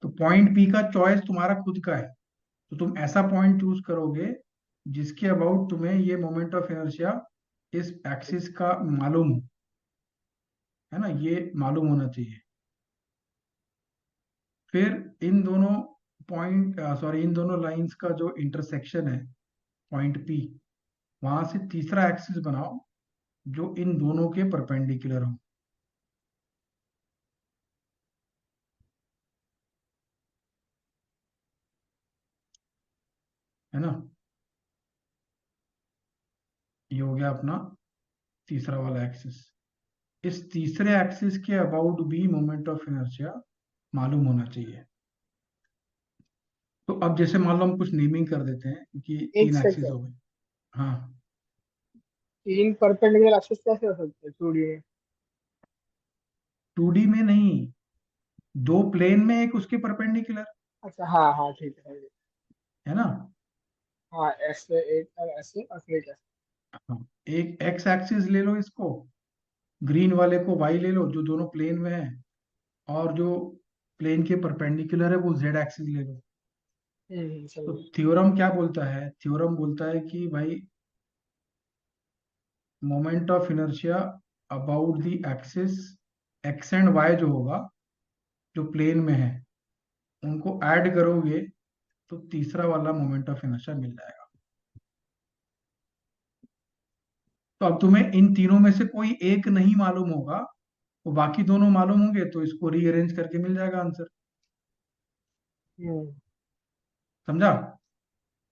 तो पॉइंट P का चॉइस तुम्हारा खुद का है। तो तुम ऐसा पॉइंट चूज करोगे जिसके अबाउट तुम्हें ये मोमेंट ऑफ इनर्शिया इस एक्सिस का मालूम हो, है ना, ये मालूम होना चाहिए। फिर इन दोनों इन दोनों लाइंस का जो इंटरसेक्शन है पॉइंट P, वहां से तीसरा एक्सिस बनाओ जो इन दोनों के परपेंडिकुलर हो, है ना। ये हो गया अपना तीसरा वाला एक्सिस। इस तीसरे एक्सिस के अबाउट भी मोमेंट ऑफ इनर्शिया मालूम होना चाहिए। तो अब जैसे मान लो हम कुछ नेमिंग कर देते हैं कि एक 3 एक्सिस सेकंड। हो गए। हाँ, 3 परपेंडिकुलर एक्सिस कैसे हो सकते हैं 2D में? 2D में नहीं, दो प्लेन में एक उसके परपेंडिकुलर, अच्छा, हाँ हाँ, ठीक है। है ना। हाँ, ऐसे एक और ऐसे और फिर एक ऐसे। हाँ, एक एक्स एक्सिस ले लो इसको, ग्रीन वाले को वाई ले लो जो दोनों प्लेन में है, और जो प्लेन के परपेंडिकुलर है वो जेड एक्सिस ले लो। तो समझ। थ्योरम क्या बोलता है, थ्योरम बोलता है कि भाई moment of inertia about the axis X and Y जो होगा, जो प्लेन में है, उनको ऐड करोगे तो तीसरा वाला मोमेंट ऑफ इनर्शिया मिल जाएगा। तो अब तुम्हें इन तीनों में से कोई एक नहीं मालूम होगा, वो बाकी दोनों मालूम होंगे तो इसको रीअरेंज करके मिल जाएगा आंसर। हम्म। समझा।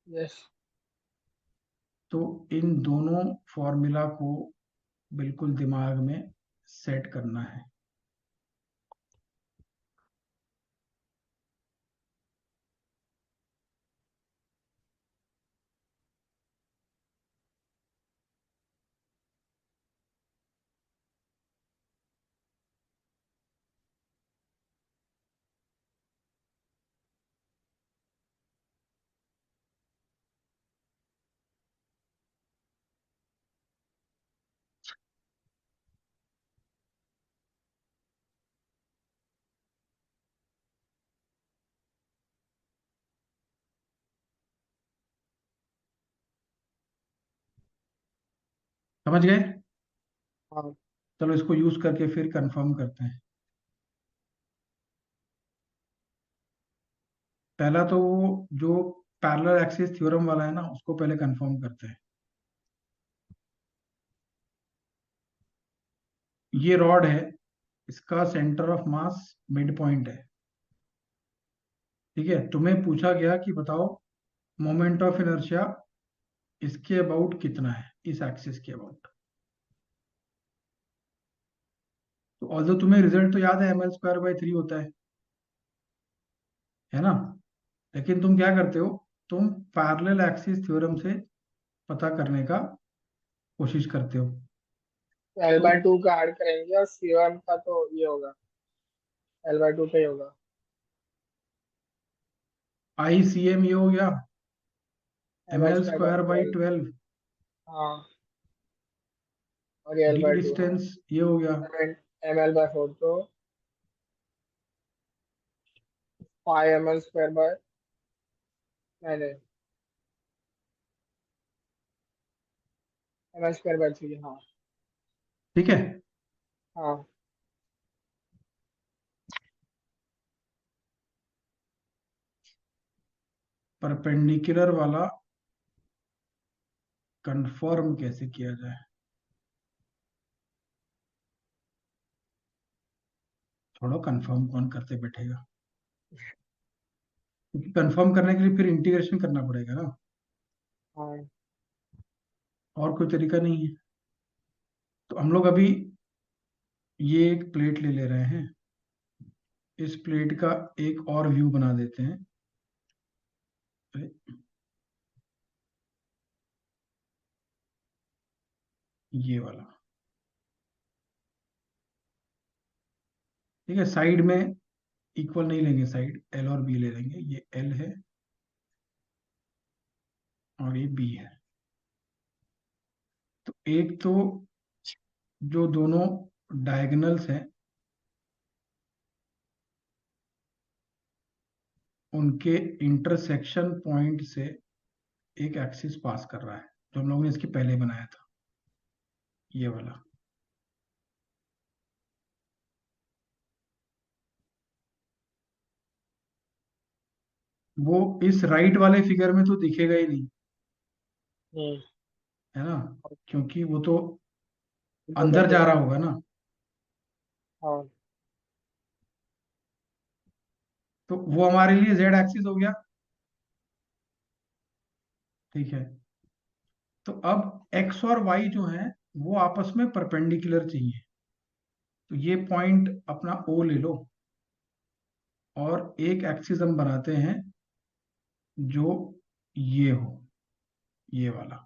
यस। तो इन दोनों फॉर्मूला को बिल्कुल दिमाग में सेट करना है। समझ गए? हाँ। चलो इसको यूज करके फिर कंफर्म करते हैं। पहला तो वो जो पैरेलल एक्सिस थ्योरम वाला है ना, उसको पहले कंफर्म करते हैं। ये रॉड है, इसका centre of mass mid point है। ठीक है, तुम्हें पूछा गया कि बताओ मोमेंट ऑफ इनर्शिया इसके अबाउट कितना है, इस एक्सिस के अबाउट। तो ऑल्दो तुम्हें रिजल्ट तो याद है, ml² by 3 होता है ना? लेकिन तुम क्या करते हो, तुम पैरेलल एक्सिस थ्योरम से पता करने का कोशिश करते हो। तो L/2 का ऐड करेंगे और C1 का तो ये होगा, L/2 का ही होगा। ICM ये हो गया, M M L L square by square by 12। 12 हाँ, और ये डी L/2, हाँ। डिस्टेंस ये हो गया। ml/4 तो 5 ml² बाय, नहीं नहीं, ml²/3, हाँ। ठीक है, हाँ। परपेंडिकुलर वाला कंफर्म कैसे किया जाए? थोड़ा कंफर्म कौन करते बैठेगा, क्योंकि कंफर्म करने के लिए फिर इंटीग्रेशन करना पड़ेगा ना, हाँ। और कोई तरीका नहीं है। तो हम लोग अभी ये एक प्लेट ले ले रहे हैं, इस प्लेट का एक और व्यू बना देते हैं। ये वाला, ठीक है, साइड में इक्वल नहीं लेंगे, साइड एल और बी ले लेंगे। ये एल है और ये बी है। तो एक तो जो दोनों डायगोनल्स हैं उनके इंटरसेक्शन पॉइंट से एक एक्सिस पास कर रहा है, जो हम लोगों ने इसके पहले बनाया था, ये वाला। वो इस राइट वाले फिगर में तो दिखेगा ही नहीं, हम्म। है ना, क्योंकि वो तो तो अंदर करके जा रहा जाएंगे। होगा ना। हाँ। तो वो हमारे लिए जेड एक्सिस हो गया। ठीक है, तो अब एक्स और वाई जो है वो आपस में परपेंडिकुलर चाहिए। तो ये पॉइंट अपना ओ ले लो, और एक एक्सिस हम बनाते हैं जो ये हो, ये वाला।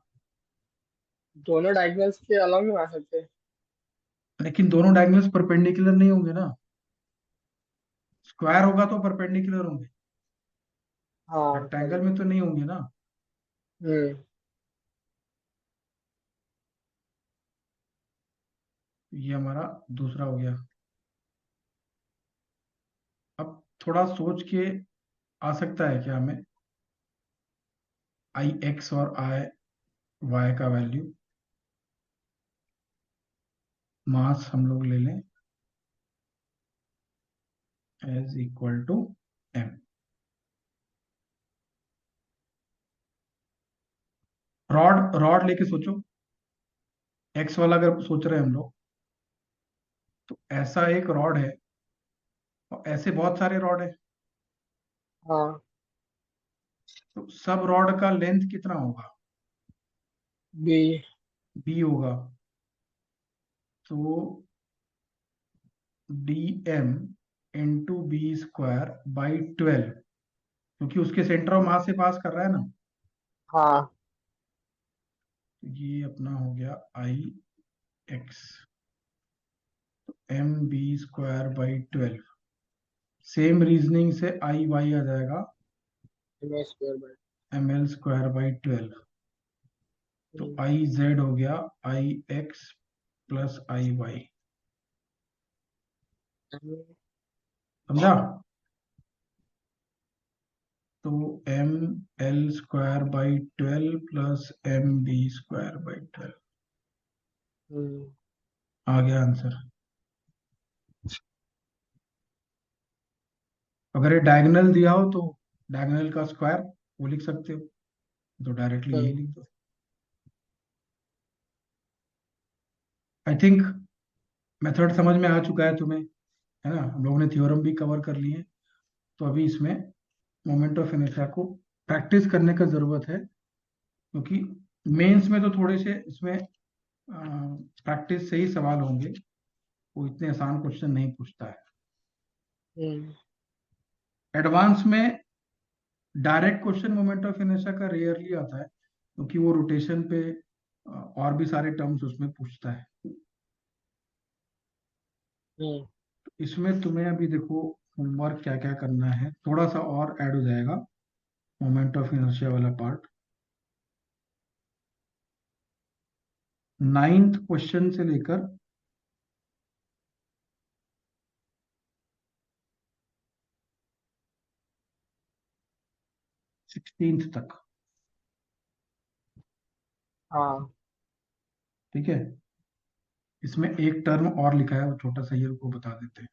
दोनों डायगोनल्स के अलग नहीं बना सकते? लेकिन दोनों डायगोनल्स परपेंडिकुलर नहीं होंगे ना, स्क्वायर होगा तो परपेंडिकुलर होंगे, हाँ, रेक्टेंगल सही। में तो नहीं होंगे ना। हम्म। ये हमारा दूसरा हो गया। अब थोड़ा सोच के आ सकता है क्या हमें, आई एक्स और आई वाई का वैल्यू, मास हम लोग ले लें as equal to M. Rod rod लेके सोचो, एक्स वाला अगर सोच रहे हैं हम लोग, तो ऐसा एक रॉड है और ऐसे बहुत सारे रॉड है। हाँ। तो सब रॉड का लेंथ कितना होगा? बी। बी होगा। तो D M into B² by 12, क्योंकि उसके सेंटर ऑफ मास से पास कर रहा है ना। हाँ। तो ये अपना हो गया I x, MB² by 12। Same reasoning से आई वाई आ जाएगा, ml²/। ML² by 12। तो आई जेड हो गया I x plus I Y. समझा? तो ML² by 12 plus MB² by 12। हम्म। आ गया आंसर। अगर ये डायगोनल दिया हो तो डायगोनल का स्क्वायर वो लिख सकते हो, तो डायरेक्टली यही हम्म। लिख दो। आई थिंक मेथड समझ में आ चुका है तुम्हें, है ना। हम लोगों ने थ्योरम भी कवर कर लिए, तो अभी इसमें मोमेंट ऑफ इनर्शिया को प्रैक्टिस करने का जरूरत है, क्योंकि मेंस में तो थोड़े से इसमें प्रैक्टिस से ही सवाल होंगे, वो इतने आसान क्वेश्चन नहीं पूछता है। हम्म। एडवांस में direct question moment of inertia का रेयरली आता है, क्योंकि वो रोटेशन पे और भी सारे टर्म्स उसमें पूछता है। हम्म। इसमें तुम्हें अभी देखो होमवर्क क्या क्या करना है, थोड़ा सा और ऐड हो जाएगा मोमेंट ऑफ इनर्शिया वाला पार्ट। नाइन्थ क्वेश्चन से लेकर 16th तक, हाँ। ठीक है। इसमें एक टर्म और लिखा है, वो छोटा सा ये को बता देते हैं,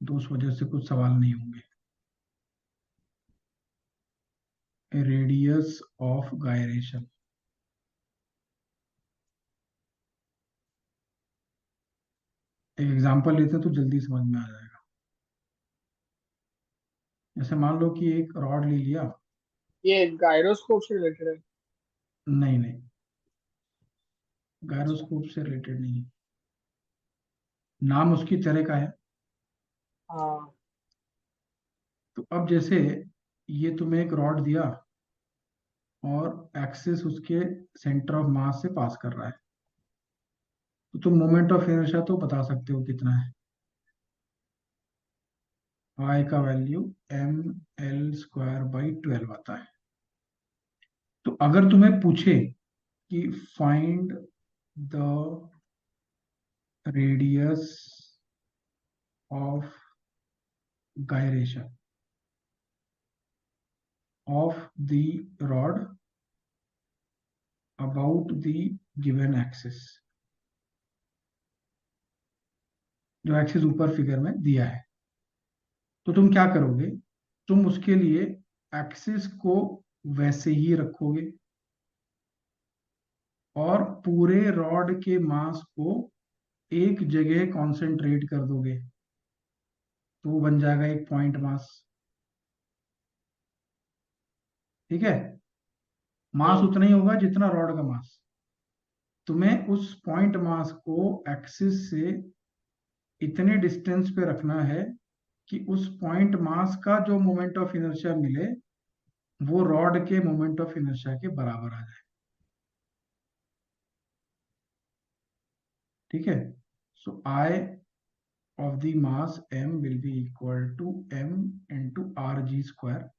तो उस वजह से कुछ सवाल नहीं होंगे। Radius of gyration. एक एग्जांपल लेते हैं तो जल्दी समझ में आ जाएगा। जैसे मान लो कि एक रॉड ले लिया। ये गायरोस्कोप से रिलेटेड है। नहीं नहीं, अच्छा। गायरोस्कोप से रिलेटेड नहीं है, नाम उसकी तरह का है। हाँ। तो अब जैसे ये तुम्हें एक रॉड दिया और एक्सिस उसके सेंटर ऑफ मास से पास कर रहा है, तो तुम मोमेंट ऑफ इनर्शिया तो बता सकते हो कितना है। I का वैल्यू ml² बाई 12 आता है। तो अगर तुम्हें पूछे कि find the radius of gyration of the rod about the given axis, जो एक्सिस ऊपर फिगर में दिया है, तो तुम क्या करोगे? तुम उसके लिए एक्सिस को वैसे ही रखोगे और पूरे रॉड के मास को एक जगह कंसंट्रेट कर दोगे, तो वो बन जाएगा एक पॉइंट मास। ठीक है। मास हम्म। उतना ही होगा जितना रॉड का मास। तुम्हें उस पॉइंट मास को एक्सिस से इतने डिस्टेंस पे रखना है कि उस पॉइंट मास का जो मोमेंट ऑफ इनर्शिया मिले वो रॉड के मोमेंट ऑफ इनर्शिया के बराबर आ जाए। ठीक है। So I of the mass m will be equal to m into rg²।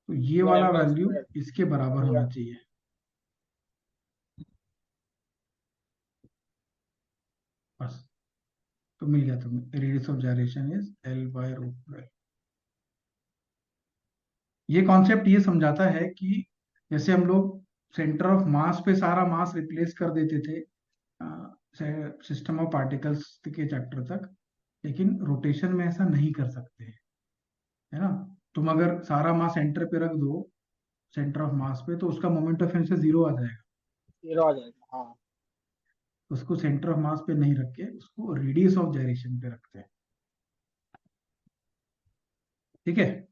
तो ये वाला लैम्डा वैल्यू स्क्वायर। इसके बराबर या। होना चाहिए। बस, तो मिल गया तुम्हें, रेडियस ऑफ जाइरेशन इज L/√12। ये कॉन्सेप्ट ये समझाता है कि जैसे हम लोग सेंटर ऑफ मास पे सारा मास रिप्लेस कर देते थे सिस्टम ऑफ पार्टिकल्स के चैप्टर तक, लेकिन रोटेशन में ऐसा नहीं कर सकते हैं, है ना। तुम अगर सारा मास सेंटर पे रख दो, सेंटर ऑफ मास पे, तो उसका मोमेंट ऑफ इनर्शिया जीरो आ जाएगा। जीरो आ जाएगा, हाँ। उसको सेंटर ऑफ मास पे नहीं रख के उसको रेडियस ऑफ जाइरेशन पे रखते हैं। ठीक है।